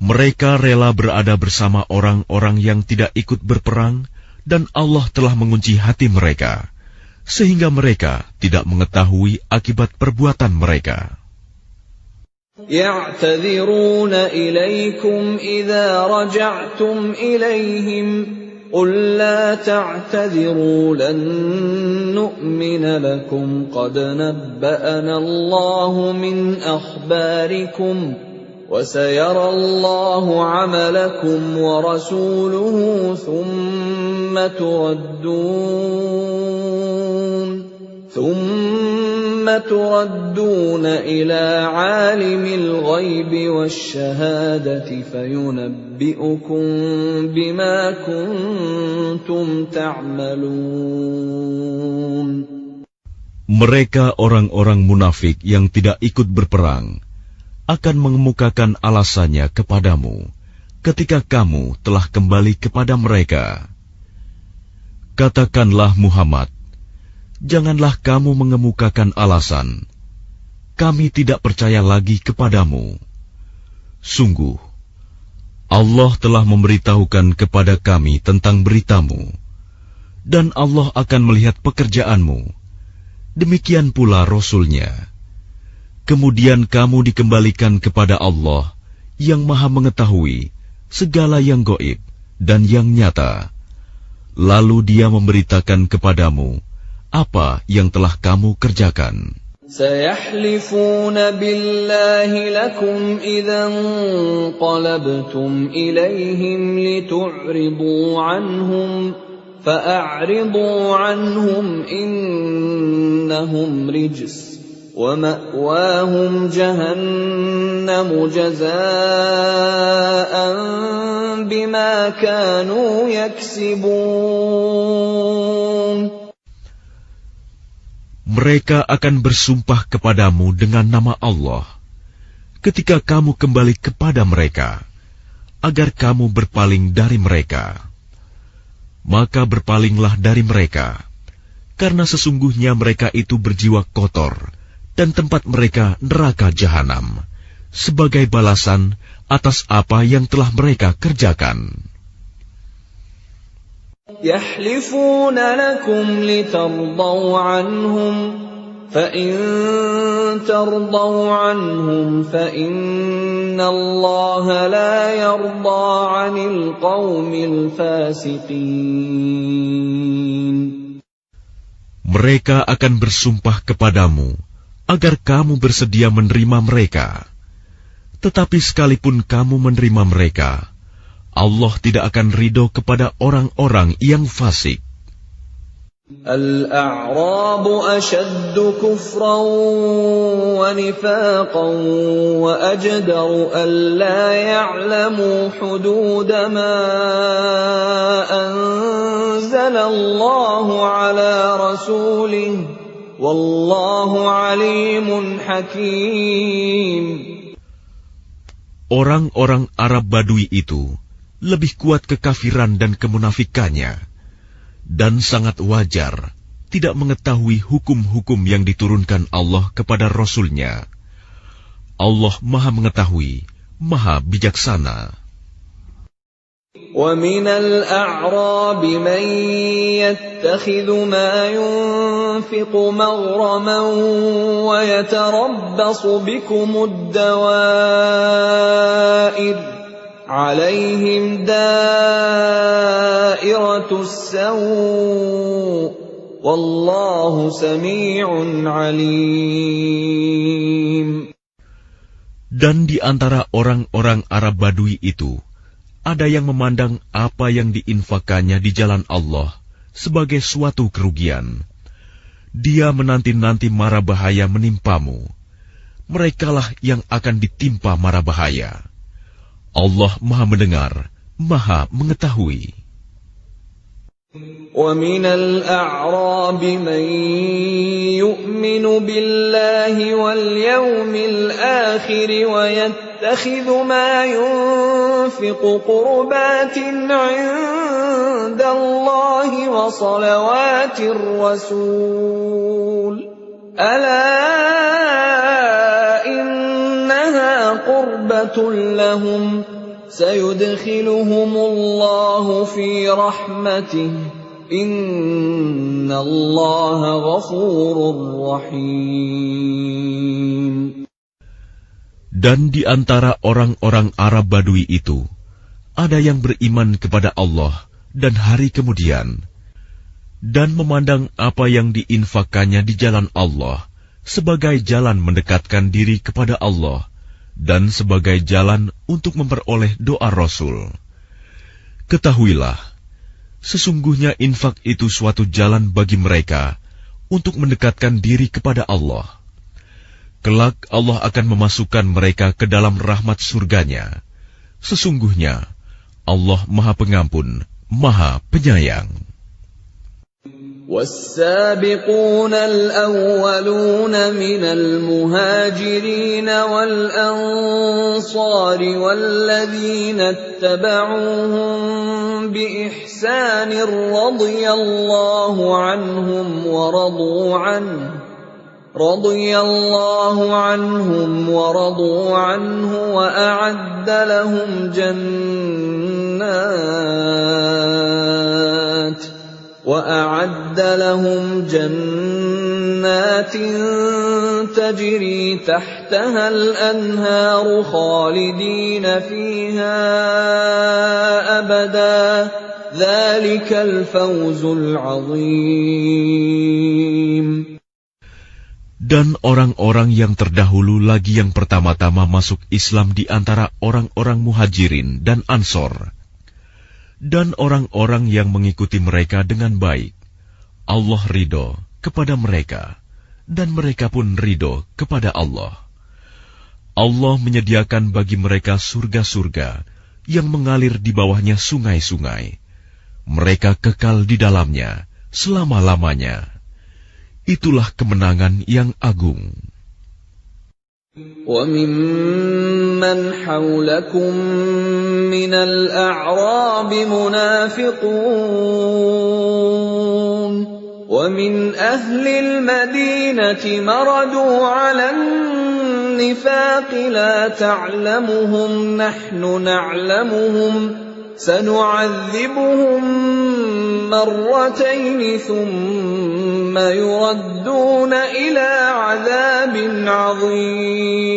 Mereka rela berada bersama orang-orang yang tidak ikut berperang, dan Allah telah mengunci hati mereka, sehingga mereka tidak mengetahui akibat perbuatan mereka. يَعْتَذِرُونَ إِلَيْكُمْ إِذَا رَجَعْتُمْ إِلَيْهِمْ قُل لَّا تَعْتَذِرُوا لَن نُّؤْمِنَ لَكُمْ قَدْ نَبَّأَنَا اللَّهُ مِنْ أَخْبَارِكُمْ وَسَيَرَى اللَّهُ عَمَلَكُمْ وَرَسُولُهُ ثُمَّ تُرَدُّونَ إِلَى عَالِمِ الْغَيْبِ وَالشَّهَادَةِ فَيُنَبِّئُكُم بِمَا كُنتُمْ تَعْمَلُونَ. Mereka orang-orang munafik yang tidak ikut berperang akan mengemukakan alasannya kepadamu ketika kamu telah kembali kepada mereka. Katakanlah Muhammad, janganlah kamu mengemukakan alasan, kami tidak percaya lagi kepadamu. Sungguh, Allah telah memberitahukan kepada kami tentang beritamu, dan Allah akan melihat pekerjaanmu. Demikian pula Rasul-Nya. Kemudian kamu dikembalikan kepada Allah yang Maha Mengetahui segala yang gaib dan yang nyata. Lalu Dia memberitakan kepadamu apa yang telah kamu kerjakan. سَيَحْلِفُونَ بِاللَّهِ لَكُمْ إِذَا انقَلَبْتُمْ إِلَيْهِمْ لِتُعْرِضُوا عَنْهُمْ فَأَعْرِضُوا عَنْهُمْ إِنَّهُمْ رِجْسٌ وَمَأْوَاهُمْ جَهَنَّمُ جَزَاءً بِمَا كَانُوا يَكْسِبُونَ. Mereka akan bersumpah kepadamu dengan nama Allah ketika kamu kembali kepada mereka, agar kamu berpaling dari mereka. Maka berpalinglah dari mereka, karena sesungguhnya mereka itu berjiwa kotor, dan tempat mereka neraka jahanam, sebagai balasan atas apa yang telah mereka kerjakan. يَحْلِفُونَ لَكُمْ لِتَرْضَوْا عَنْهُمْ فَإِن تَرْضَوْا عَنْهُمْ فَإِنَّ اللَّهَ لَا يَرْضَىٰ عَنِ الْقَوْمِ الْفَاسِقِينَ. Mereka akan bersumpah kepadamu agar kamu bersedia menerima mereka. Tetapi sekalipun kamu menerima mereka, Allah tidak akan ridho kepada orang-orang yang fasik. الْأَعْرَابُ أَشَدُّ كُفْرًا وَنِفَاقًا وَأَجْدَرُ أَلَّا يَعْلَمُوا حُدُودَ مَا أَنزَلَ اللَّهُ عَلَى رَسُولِهِ وَاللَّهُ عَلِيمٌ حَكِيمٌ. Orang-orang Arab Badui itu lebih kuat kekafiran dan kemunafikannya, dan sangat wajar tidak mengetahui hukum-hukum yang diturunkan Allah kepada Rasul-Nya. Allah Maha Mengetahui, Maha Bijaksana. وَمِنَ الْأَعْرَابِ مَن يَتَّخِذُ مَا يُنفِقُ مَغْرَمًا وَيَتَرَبَّصُ بِكُمُ الدَّوَائِرَ عَلَيْهِمْ دَائِرَةُ السَّوْءِ وَاللَّهُ سَمِيعٌ عَلِيمٌ. Dan di antara orang-orang Arab Badui itu, ada yang memandang apa yang diinfakannya di jalan Allah sebagai suatu kerugian. Dia menanti-nanti mara bahaya menimpamu. Merekalah yang akan ditimpa mara bahaya. Allah Maha Mendengar, Maha Mengetahui. وَمِنَ الْأَعْرَابِ مَن يُؤْمِنُ بِاللَّهِ وَالْيَوْمِ الْآخِرِ وَيَتَّخِذُ يتخذ ما ينفق قربات عند الله وصلوات الرسول ألا إنها قربة لهم سيدخلهم الله في رحمته إن الله غفور رحيم. Dan di antara orang-orang Arab Badui itu, ada yang beriman kepada Allah dan hari kemudian, dan memandang apa yang diinfakkannya di jalan Allah sebagai jalan mendekatkan diri kepada Allah dan sebagai jalan untuk memperoleh doa Rasul. Ketahuilah, sesungguhnya infak itu suatu jalan bagi mereka untuk mendekatkan diri kepada Allah. Kelak Allah akan memasukkan mereka ke dalam rahmat surganya. Sesungguhnya Allah Maha Pengampun, Maha Penyayang. والسابقون الأولون من المهاجرين والأنصار والذين اتبعوهم بإحسان رضي الله عنهم ورضوا عنه وأعد لهم جنات تجري تحتها الأنهار خالدين فيها أبدا ذلك الفوز العظيم. Dan orang-orang yang terdahulu lagi yang pertama-tama masuk Islam di antara orang-orang Muhajirin dan Ansor, dan orang-orang yang mengikuti mereka dengan baik, Allah ridho kepada mereka, dan mereka pun ridho kepada Allah. Allah menyediakan bagi mereka surga-surga yang mengalir di bawahnya sungai-sungai. Mereka kekal di dalamnya selama-lamanya. Itulah kemenangan yang agung. وَمِمَّنْ حَوْلَكُمْ مِنَ الْأَعْرَابِ مُنَافِقُونَ وَمِنْ أَهْلِ الْمَدِينَةِ مَرَدُوا عَلَى النِّفَاقِ لَا تَعْلَمُهُمْ نَحْنُ نَعْلَمُهُمْ سَنُعَذِّبُهُمْ مرتين ثم يردون إلى عذاب عظيم.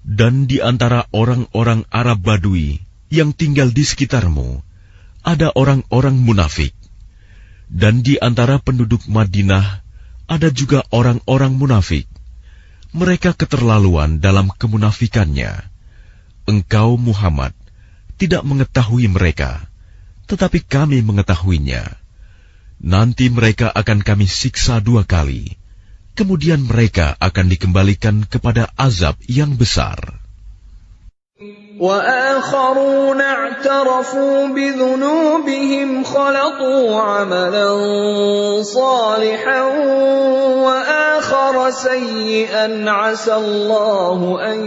Dan di antara orang-orang Arab Badui yang tinggal di sekitarmu, ada orang-orang munafik. Dan di antara penduduk Madinah, ada juga orang-orang munafik. Mereka keterlaluan dalam kemunafikannya. Engkau, Muhammad, tidak mengetahui mereka, tetapi kami mengetahuinya. Nanti mereka akan kami siksa 2 kali, kemudian mereka akan dikembalikan kepada azab yang besar. وَآخَرُونَ اعْتَرَفُوا بِذُنُوبِهِمْ خَلَطُوا عَمَلًا صَالِحًا وَآخَرَ سَيِّئًا عَسَى اللَّهُ أَن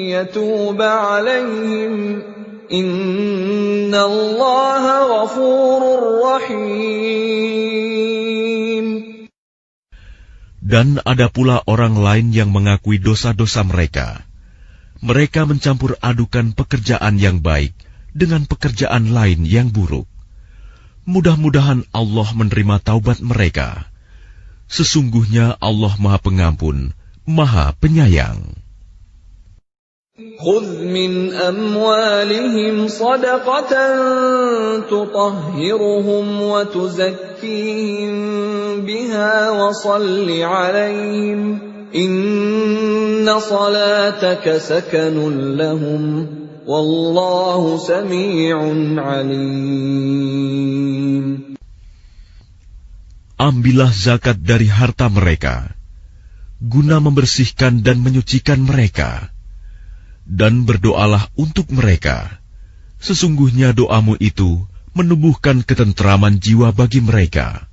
يَتُوبَ عَلَيْهِمْ إِنَّ اللَّهَ غَفُورٌ رَّحِيمٌ. Dan ada pula orang lain yang mengakui dosa-dosa mereka. Mereka mencampur adukan pekerjaan yang baik dengan pekerjaan lain yang buruk. Mudah-mudahan Allah menerima taubat mereka. Sesungguhnya Allah Maha Pengampun, Maha Penyayang. خُذْ مِنْ أَمْوَالِهِمْ صَدَقَةً تُطَهِّرُهُمْ وَتُزَكِّيهِمْ بِهَا وَصَلِّ عَلَيْهِمْ إِنَّ صَلَاتَكَ سَكَنٌ لَهُمْ وَاللَّهُ سَمِيعٌ عَلِيمٌ. Ambillah zakat dari harta mereka, guna membersihkan dan menyucikan mereka. Dan berdoalah untuk mereka. Sesungguhnya doamu itu menumbuhkan ketentraman jiwa bagi mereka.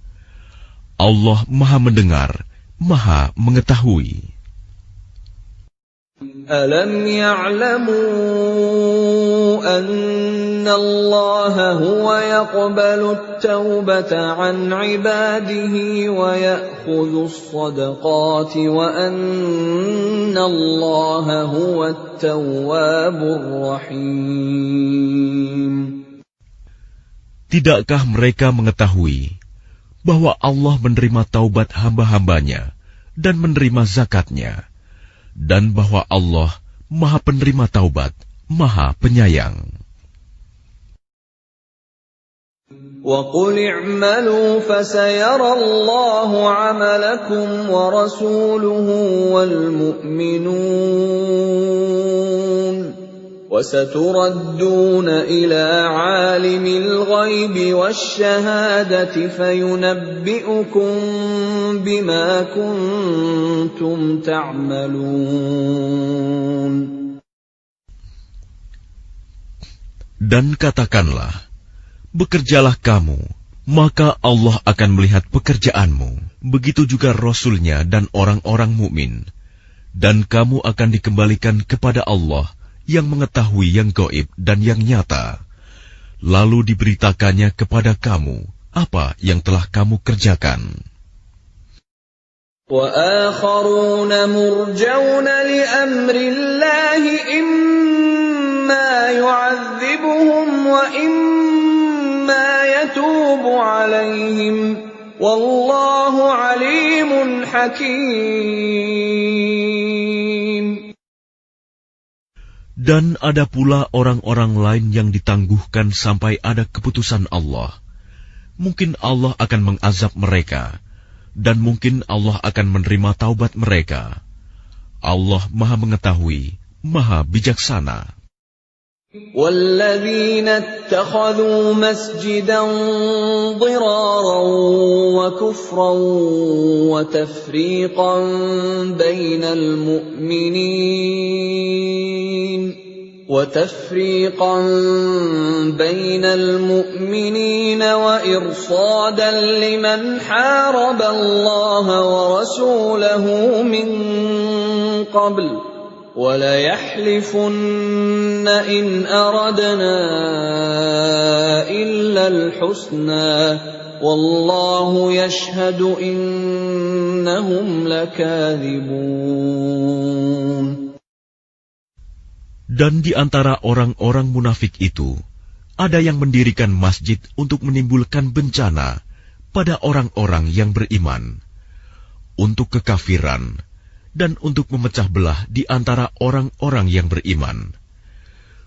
Allah Maha Mendengar, Maha Mengetahui. أَلَمْ يَعْلَمُوا أَنَّ اللَّهَ هُوَ يَقْبَلُ التَّوْبَةَ عَنْ عِبَادِهِ وَيَأْخُذُ الصَّدَقَاتِ وَأَنَّ اللَّهَ هُوَ التَّوَّابُ الرَّحِيمُ. Tidakkah mereka mengetahui bahwa Allah menerima taubat hamba-hambanya dan menerima zakatnya, dan bahwa Allah Maha Penerima Taubat, Maha Penyayang. وَقُلِ اعْمَلُوا فَسَيَرَى اللَّهُ عَمَلَكُمْ وَرَسُولُهُ وَالْمُؤْمِنُونَ وَسَتُرَدُّونَ إِلَى عَالِمِ الْغَيْبِ وَالشَّهَادَةِ فَيُنَبِّئُكُم بِمَا كُنتُمْ تَعْمَلُونَ. Dan katakanlah, bekerjalah kamu, maka Allah akan melihat pekerjaanmu. Begitu juga Rasul-Nya dan orang-orang mukmin. Dan kamu akan dikembalikan kepada Allah yang mengetahui yang gaib dan yang nyata. Lalu diberitakannya kepada kamu apa yang telah kamu kerjakan. وَآخَرُونَ مُرْجَوْنَ لِأَمْرِ اللَّهِ إِمَّا يُعَذِّبُهُمْ وَإِمَّا يَتُوبُ عَلَيْهِمْ وَاللَّهُ عَلِيمٌ حَكِيمٌ. Dan ada pula orang-orang lain yang ditangguhkan sampai ada keputusan Allah. Mungkin Allah akan mengazab mereka, dan mungkin Allah akan menerima taubat mereka. Allah Maha Mengetahui, Maha Bijaksana. وَالَّذِينَ اتَّخَذُوا مَسْجِدًا ضِرَارًا وَكُفْرًا وَتَفْرِيقًا بَيْنَ الْمُؤْمِنِينَ وَإِرْصَادًا لِمَنْ حَارَبَ اللَّهَ وَرَسُولَهُ مِنْ قَبْلُ وَلَيَحْلِفُنَّ إِنْ أَرَدْنَا إِلَّا الْحُسْنَى وَاللَّهُ يَشْهَدُ إِنَّهُمْ لَكَاذِبُونَ. Dan di antara orang-orang munafik itu, ada yang mendirikan masjid untuk menimbulkan bencana pada orang-orang yang beriman, untuk kekafiran, dan untuk memecah belah di antara orang-orang yang beriman,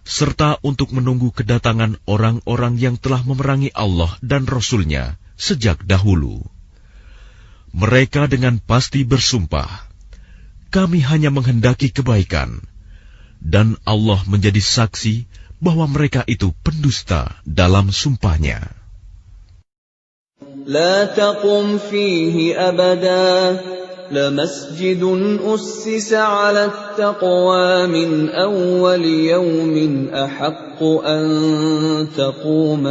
serta untuk menunggu kedatangan orang-orang yang telah memerangi Allah dan Rasul-Nya sejak dahulu. Mereka dengan pasti bersumpah, kami hanya menghendaki kebaikan, dan Allah menjadi saksi bahwa mereka itu pendusta dalam sumpahnya. لا تقم فيه أبدا لمسجد أسس على التقوى من أول يوم أحق أن تقوم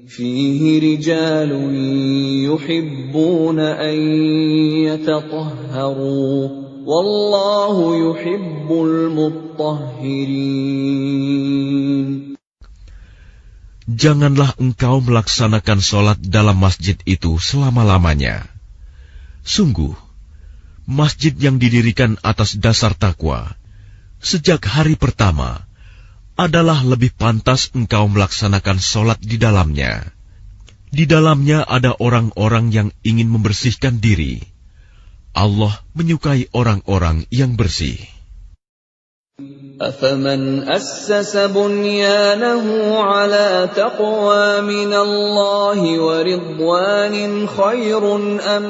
فيه رجال يحبون أن يتطهروا والله يحب المطهرين. Janganlah engkau melaksanakan sholat dalam masjid itu selama-lamanya. Sungguh, masjid yang didirikan atas dasar takwa, sejak hari pertama, adalah lebih pantas engkau melaksanakan sholat di dalamnya. Di dalamnya ada orang-orang yang ingin membersihkan diri. Allah menyukai orang-orang yang bersih. أَفَمَنْ أَسَّسَ بُنْيَانَهُ عَلَى تَقْوَى مِنَ اللَّهِ وَرِضْوَانٍ خَيْرٌ أَمْ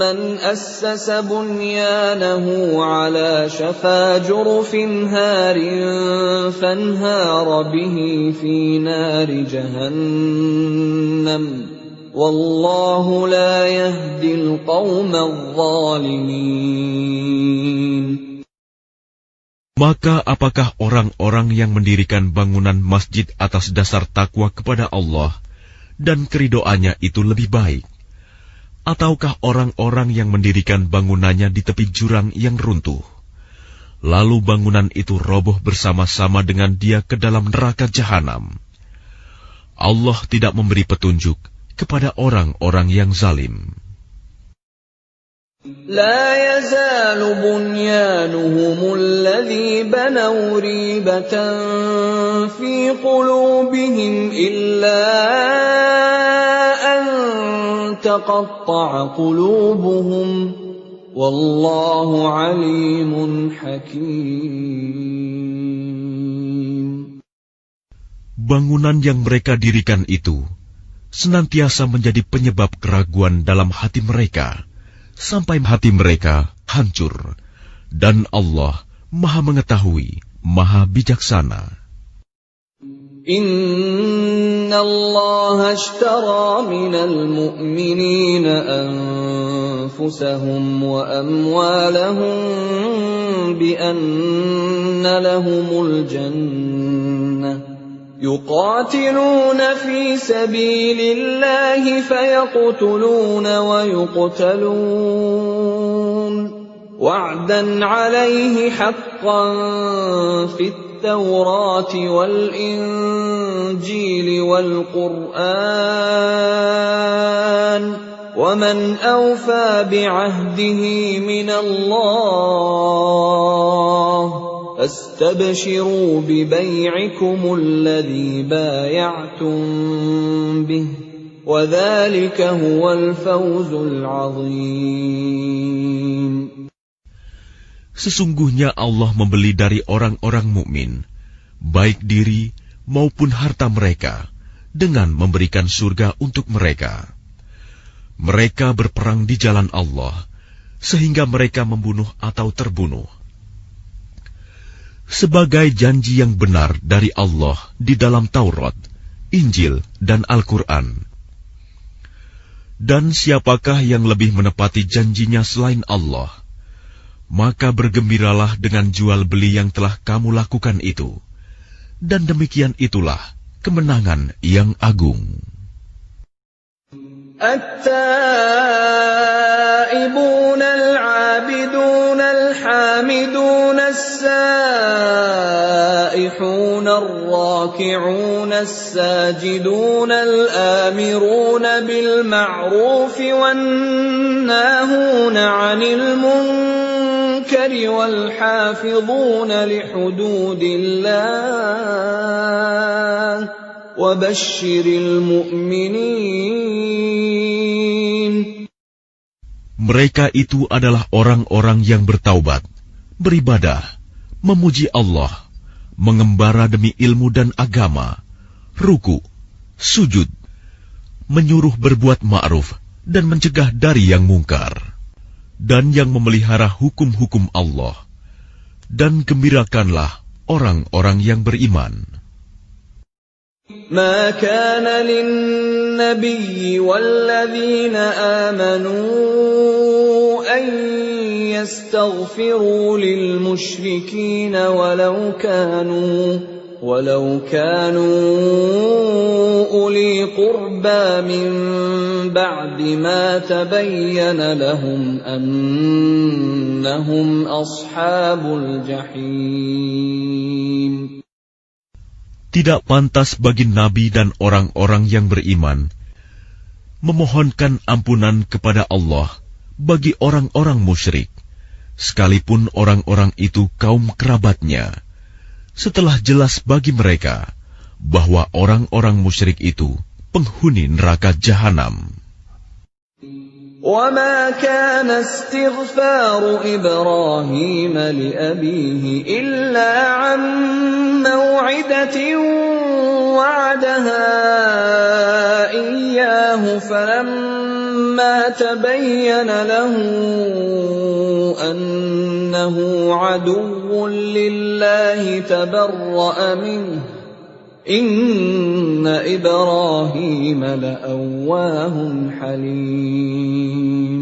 مَنْ أَسَّسَ بُنْيَانَهُ عَلَى شَفَا جُرُفٍ هَارٍ فَانْهَارَ بِهِ فِي نَارِ جَهَنَّمَ وَاللَّهُ لَا يَهْدِي الْقَوْمَ الظَّالِمِينَ. Maka apakah orang-orang yang mendirikan bangunan masjid atas dasar takwa kepada Allah dan keridoannya itu lebih baik? Ataukah orang-orang yang mendirikan bangunannya di tepi jurang yang runtuh, lalu bangunan itu roboh bersama-sama dengan dia ke dalam neraka jahanam? Allah tidak memberi petunjuk kepada orang-orang yang zalim. لا يزال بنيانهم الذي بنوا ريبة في قلوبهم إلا أن تقطع قلوبهم والله عليم حكيم. Bangunan yang mereka dirikan itu senantiasa menjadi penyebab keraguan dalam hati mereka, sampai hati mereka hancur, dan Allah Maha Mengetahui, Maha Bijaksana. Inna Allah ashtara minal mu'minina anfusahum wa amwalahum bi anna lahumul jannah يقاتلون في سبيل الله فيقتلون ويقتلون وعدا عليه حقا في التوراة والإنجيل والقرآن ومن أوفى بعهده من الله فاستبشروا ببيعكم الذي بايعتم به وذلك هو الفوز العظيم. Sesungguhnya Allah membeli dari orang-orang mukmin, baik diri maupun harta mereka, dengan memberikan surga untuk mereka. Mereka berperang di jalan Allah, sehingga mereka membunuh atau terbunuh. Sebagai janji yang benar dari Allah di dalam Taurat, Injil, dan Al-Quran. Dan siapakah yang lebih menepati janjinya selain Allah? Maka bergembiralah dengan jual beli yang telah kamu lakukan itu. Dan demikian itulah kemenangan yang agung. التائبون العابدون الحامدون السائحون الراكعون الساجدون الآمرون بالمعروف والناهون عن المنكر والحافظون لحدود الله وبشر المؤمنين. Mereka itu adalah orang-orang yang bertaubat, beribadah, memuji Allah, mengembara demi ilmu dan agama, ruku, sujud, menyuruh berbuat ma'ruf dan mencegah dari yang mungkar, dan yang memelihara hukum-hukum Allah. Dan gembirakanlah orang-orang yang beriman. ما كان للنبي والذين آمنوا أن يستغفروا للمشركين ولو كانوا أولي قربى من بعد ما تبين لهم أنهم أصحاب الجحيم. Tidak pantas bagi Nabi dan orang-orang yang beriman memohonkan ampunan kepada Allah bagi orang-orang musyrik, sekalipun orang-orang itu kaum kerabatnya, setelah jelas bagi mereka bahwa orang-orang musyrik itu penghuni neraka jahanam. وَمَا كَانَ اسْتِغْفَارُ إِبْرَاهِيمَ لِأَبِيهِ إِلَّا عَن مَّوْعِدَةٍ وَعَدَهَا إِيَّاهُ فَلَمَّا تَبَيَّنَ لَهُ أَنَّهُ عَدُوٌّ لِّلَّهِ تَبَرَّأَ مِنْهُ Inna Ibrahim la'awwahun halim.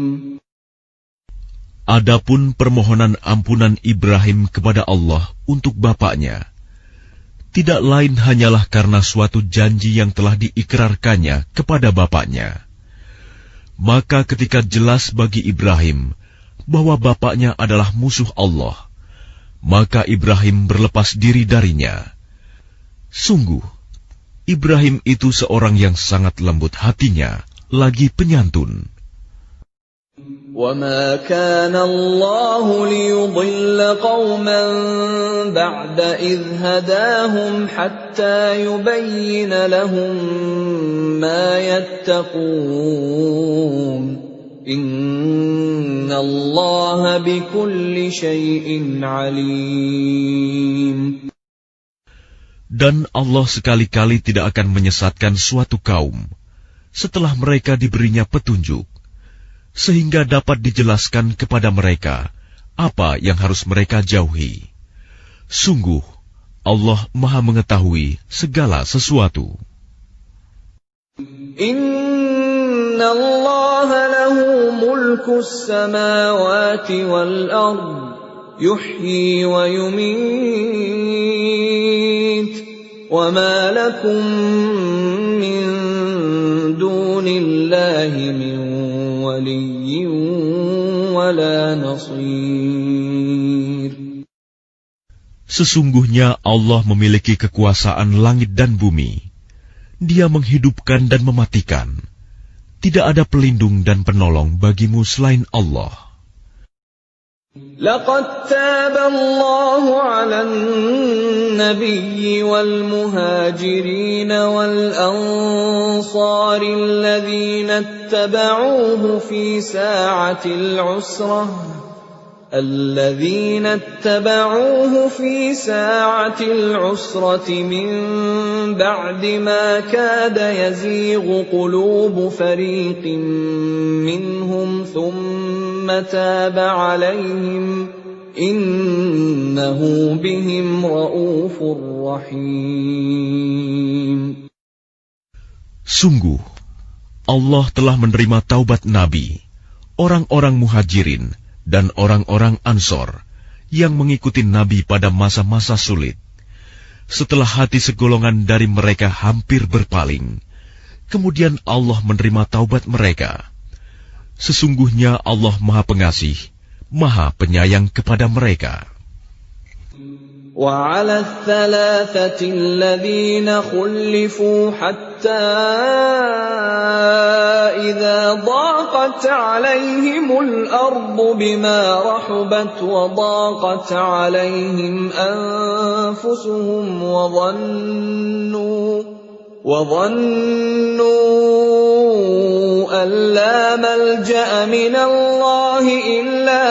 Adapun permohonan ampunan Ibrahim kepada Allah untuk bapaknya, tidak lain hanyalah karena suatu janji yang telah diikrarkannya kepada bapaknya. Maka ketika jelas bagi Ibrahim bahwa bapaknya adalah musuh Allah, maka Ibrahim berlepas diri darinya. Sungguh, Ibrahim itu seorang yang sangat lembut hatinya, lagi penyantun. وَمَا كَانَ اللَّهُ لِيُضِلَّ قَوْمًا بَعْدَ إِذْ هَدَاهُمْ حَتَّى يُبَيِّنَ لَهُم مَّا يَتَّقُونَ إِنَّ اللَّهَ بِكُلِّ شَيْءٍ عَلِيمٌ. Dan Allah sekali-kali tidak akan menyesatkan suatu kaum setelah mereka diberinya petunjuk, sehingga dapat dijelaskan kepada mereka apa yang harus mereka jauhi. Sungguh, Allah Maha Mengetahui segala sesuatu. Inna Allah lahu mulkus samawati wal ard, yuhyi wa yumit, wa ma lakum min dunillahi min waliyyin wala nasir. Sesungguhnya Allah memiliki kekuasaan langit dan bumi. Dia menghidupkan dan mematikan. Tidak ada pelindung dan penolong bagimu selain Allah. Laqad taba Allahu 'alan nabiyyi wal muhajirin wal ansari alladhina ittaba'uuhu fi sa'atil 'usrah min ba'di ma kada yazighu qulubu fariqin minhum thumma taba 'alayhim innahu bihim ra'ufur rahim. Sungguh, Allah telah menerima taubat Nabi, orang-orang muhajirin dan orang-orang Ansor yang mengikuti Nabi pada masa-masa sulit. Setelah hati segolongan dari mereka hampir berpaling, kemudian Allah menerima taubat mereka. Sesungguhnya Allah Maha Pengasih, Maha Penyayang kepada mereka. وَعَلَى الثَّلَاثَةِ الَّذِينَ خُلِّفُوا حَتَّى إِذَا ضَاقَتْ عَلَيْهِمُ الْأَرْضُ بِمَا رَحُبَتْ وَضَاقَتْ عَلَيْهِمْ أَنفُسُهُمْ وَظَنُّوا أَن لَّا مَلْجَأَ مِنَ اللَّهِ إِلَّا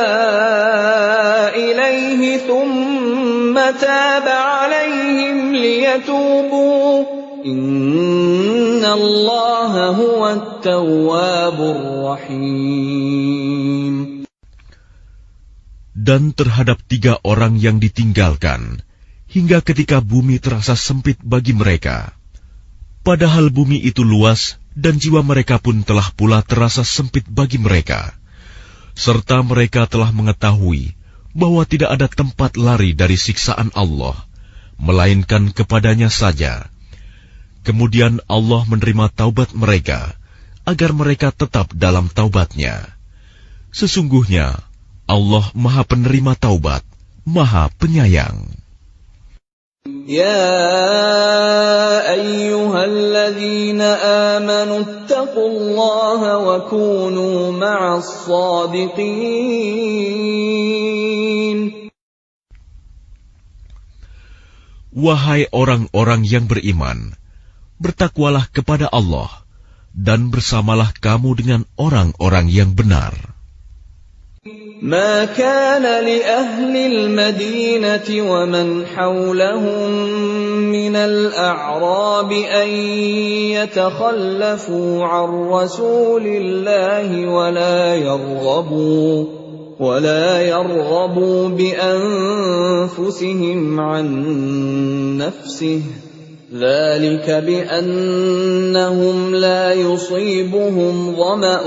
إِلَيْهِ ثُمَّ تَابَ عَلَيْهِمْ لِيَتُوبُوا إِنَّ اللَّهَ هُوَ التَّوَّابُ الرَّحِيمُ. Dan terhadap 3 orang yang ditinggalkan, hingga ketika bumi terasa sempit bagi mereka. Padahal bumi itu luas, dan jiwa mereka pun telah pula terasa sempit bagi mereka. Serta mereka telah mengetahui bahwa tidak ada tempat lari dari siksaan Allah, melainkan kepadanya saja. Kemudian Allah menerima taubat mereka, agar mereka tetap dalam taubatnya. Sesungguhnya Allah Maha Penerima Taubat, Maha Penyayang. يا أيها الذين آمنوا اتقوا الله وكونوا مع الصادقين. Wahai orang-orang yang beriman, bertakwalah kepada Allah dan bersamalah kamu dengan orang-orang yang benar. ما كان لأهل المدينة ومن حولهم من الأعراب أن يتخلفوا عن رسول الله ولا يرغبوا بأنفسهم عن نفسه ذلك بأنهم لا يصيبهم ظمأ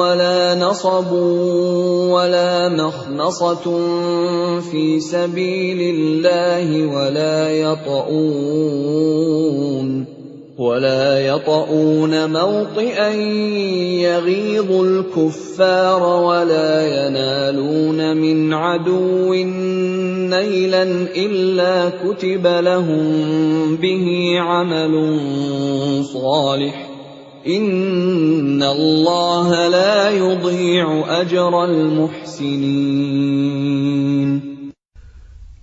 ولا نصب ولا مخمصة في سبيل الله ولا يطؤون موطئا يغيظ الكفار ولا ينالون من عدو نيلا إلا كتب لهم به عمل صالح إن الله لا يضيع أجر المحسنين.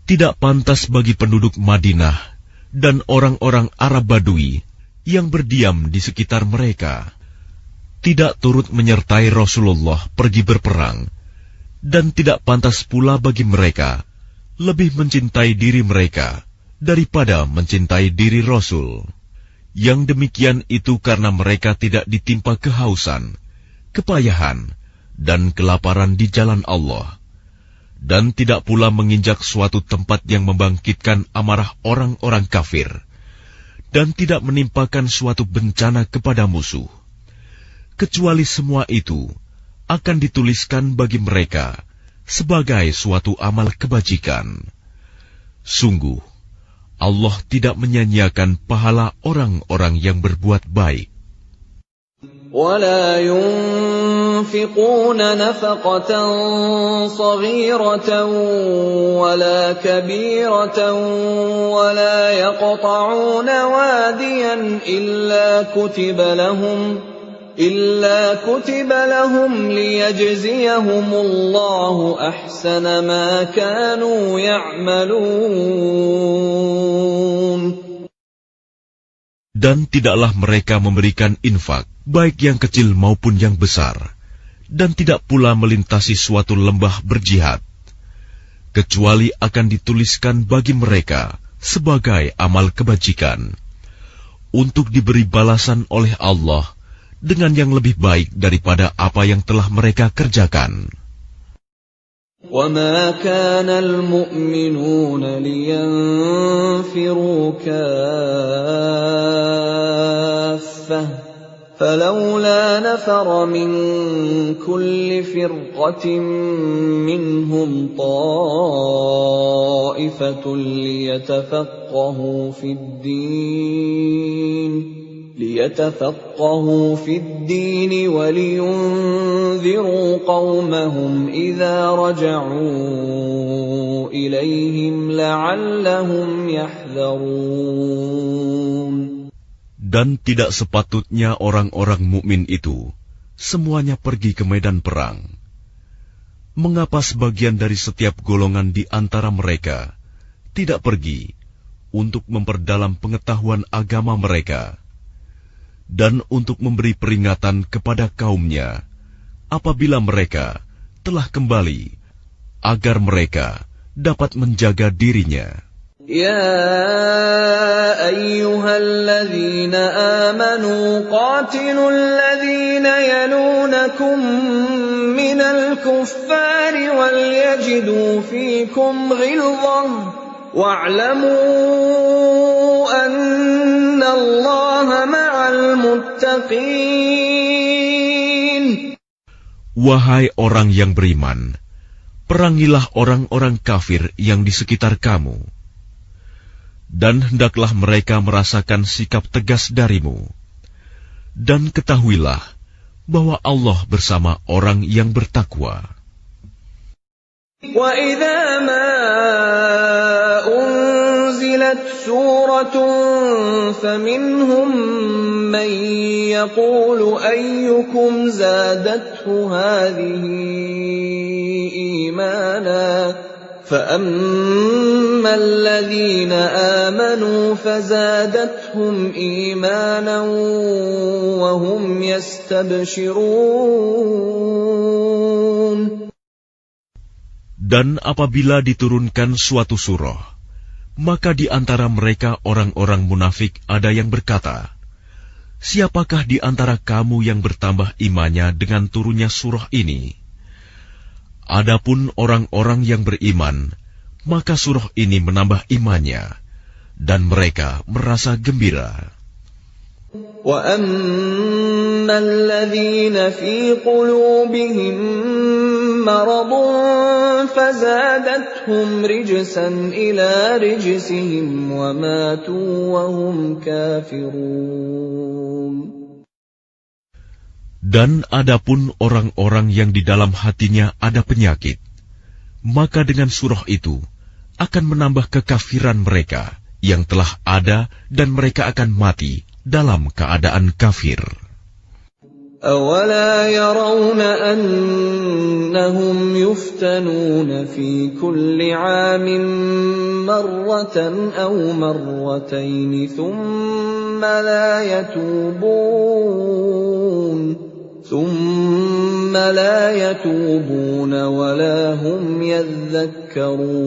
Tidak pantas bagi penduduk Madinah dan orang-orang Arab Badui yang berdiam di sekitar mereka, tidak turut menyertai Rasulullah pergi berperang, dan tidak pantas pula bagi mereka lebih mencintai diri mereka daripada mencintai diri Rasul. Yang demikian itu karena mereka tidak ditimpa kehausan, kepayahan, dan kelaparan di jalan Allah, dan tidak pula menginjak suatu tempat yang membangkitkan amarah orang-orang kafir, dan tidak menimpakan suatu bencana kepada musuh, kecuali semua itu akan dituliskan bagi mereka sebagai suatu amal kebajikan. Sungguh, Allah tidak menyanyiakan pahala orang-orang yang berbuat baik. ولا ينفقون نفقة صغيرة ولا كبيرة ولا يقطعون واديا إلا كتب لهم ليجزيهم الله أحسن ما كانوا يعملون. Dan tidaklah mereka memberikan infak, baik yang kecil maupun yang besar, dan tidak pula melintasi suatu lembah berjihad, kecuali akan dituliskan bagi mereka sebagai amal kebajikan, untuk diberi balasan oleh Allah dengan yang lebih baik daripada apa yang telah mereka kerjakan. وَمَا كَانَ الْمُؤْمِنُونَ لِيَنْفِرُوا كَافَّةً فَلَوْلَا نَفَرَ مِنْ كُلِّ فِرْقَةٍ مِّنْهُمْ طَائِفَةٌ ليتفقهوا في الدين ولينذروا قومهم إذا رجعوا إليهم لعلهم يحذرون. Dan tidak sepatutnya orang-orang mukmin itu semuanya pergi ke medan perang. Mengapa sebagian dari setiap golongan di antara mereka tidak pergi untuk memperdalam pengetahuan agama mereka, dan untuk memberi peringatan kepada kaumnya apabila mereka telah kembali, agar mereka dapat menjaga dirinya. Ya ayyuhalladzina amanu qatilul ladzina yalunakum minal kuffari wal yajidu fikum ghilzah wa'lamu anna Allaha ma'al muttaqin. Wahai orang yang beriman, perangilah orang-orang kafir yang di sekitar kamu, dan hendaklah mereka merasakan sikap tegas darimu. Dan ketahuilah bahwa Allah bersama orang yang bertakwa. Wa idza ma unzilat suratun faminhum man yaqulu ayyukum zadathu hadhihi imana فَأَمَّا الَّذِينَ آمَنُوا فَزَادَتْهُمْ إِيمَانًا وَهُمْ يَسْتَبْشِرُونَ. Dan apabila diturunkan suatu surah, maka di antara mereka orang-orang munafik ada yang berkata, siapakah di antara kamu yang bertambah imannya dengan turunnya surah ini? Adapun orang-orang yang beriman, maka surah ini menambah imannya, dan mereka merasa gembira. وَأَمَّا الَّذِينَ فِي قُلُوبِهِم مرض فزادتهم رجسا إلى رجسهم وماتوا وهم كافرون. Dan adapun orang-orang yang di dalam hatinya ada penyakit, maka dengan surah itu akan menambah kekafiran mereka yang telah ada dan mereka akan mati dalam keadaan kafir. أَوَلَا يَرَوْنَ أَنَّهُمْ يُفْتَنُونَ فِي كُلِّ عَامٍ مَّرَّةً أَوْ مَرَّتَيْنِ ثُمَّ لَا يَتُوبُونَ وَلَا هُمْ يَذَّكَّرُونَ.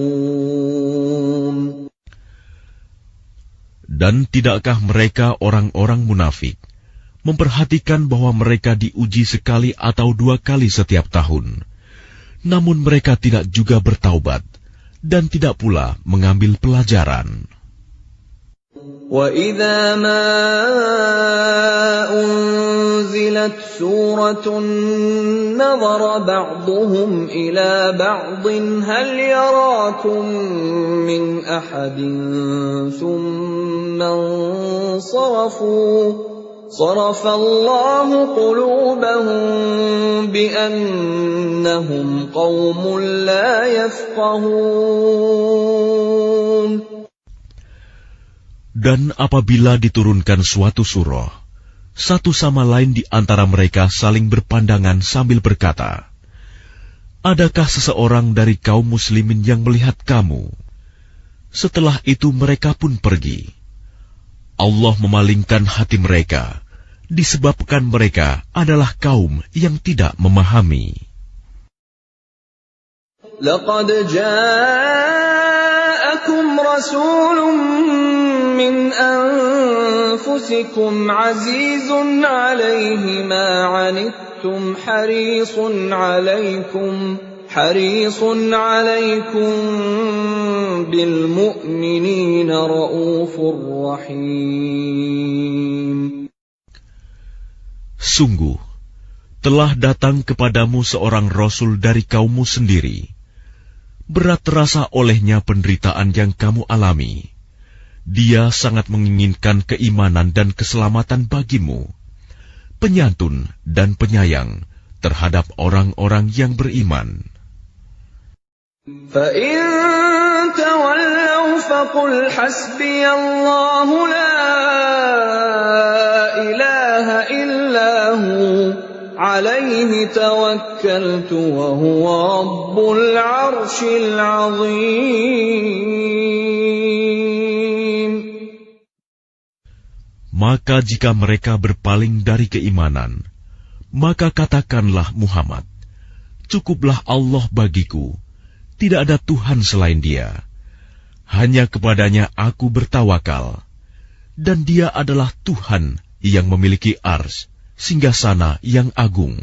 Dan tidakkah mereka orang-orang munafik memperhatikan bahwa mereka diuji sekali atau 2 kali setiap tahun, namun mereka tidak juga bertaubat dan tidak pula mengambil pelajaran. وَإِذَا مَا أُنْزِلَتْ سُورَةٌ نَظَرَ بَعْضُهُمْ إِلَى بَعْضٍ هَلْ يَرَاكُمْ مِنْ أَحَدٍ ثُمَّ انصَرَفُوا صَرَفَ اللَّهُ قُلُوبَهُم بِأَنَّهُمْ قَوْمٌ لَّا يَفْقَهُونَ. Dan apabila diturunkan suatu surah, satu sama lain di antara mereka saling berpandangan sambil berkata, "Adakah seseorang dari kaum muslimin yang melihat kamu?" Setelah itu mereka pun pergi. Allah memalingkan hati mereka, disebabkan mereka adalah kaum yang tidak memahami. لَقَدْ جَاءَكُمْ رَسُولٌ مِّنْ أَنفُسِكُمْ عَزِيزٌ عَلَيْهِ مَا عَنِتُّمْ حَرِيصٌ عَلَيْكُمْ بِالْمُؤْمِنِينَ رَءُوفٌ رَحِيمٌ. Sungguh, telah datang kepadamu seorang Rasul dari kaummu sendiri. Berat terasa olehnya penderitaan yang kamu alami. Dia sangat menginginkan keimanan dan keselamatan bagimu, penyantun dan penyayang terhadap orang-orang yang beriman. فَإِن تَوَلَّوْا فَقُلْ حَسْبِيَ اللَّهُ لَا إِلَٰهَ إِلَّا هُوَ عَلَيْهِ تَوَكَّلْتُ وَهُوَ رَبُّ الْعَرْشِ الْعَظِيمِ. Maka jika mereka berpaling dari keimanan, maka katakanlah Muhammad, "Cukuplah Allah bagiku, tidak ada Tuhan selain Dia. Hanya kepadanya aku bertawakal, dan Dia adalah Tuhan yang memiliki Arsy, singgasana yang agung."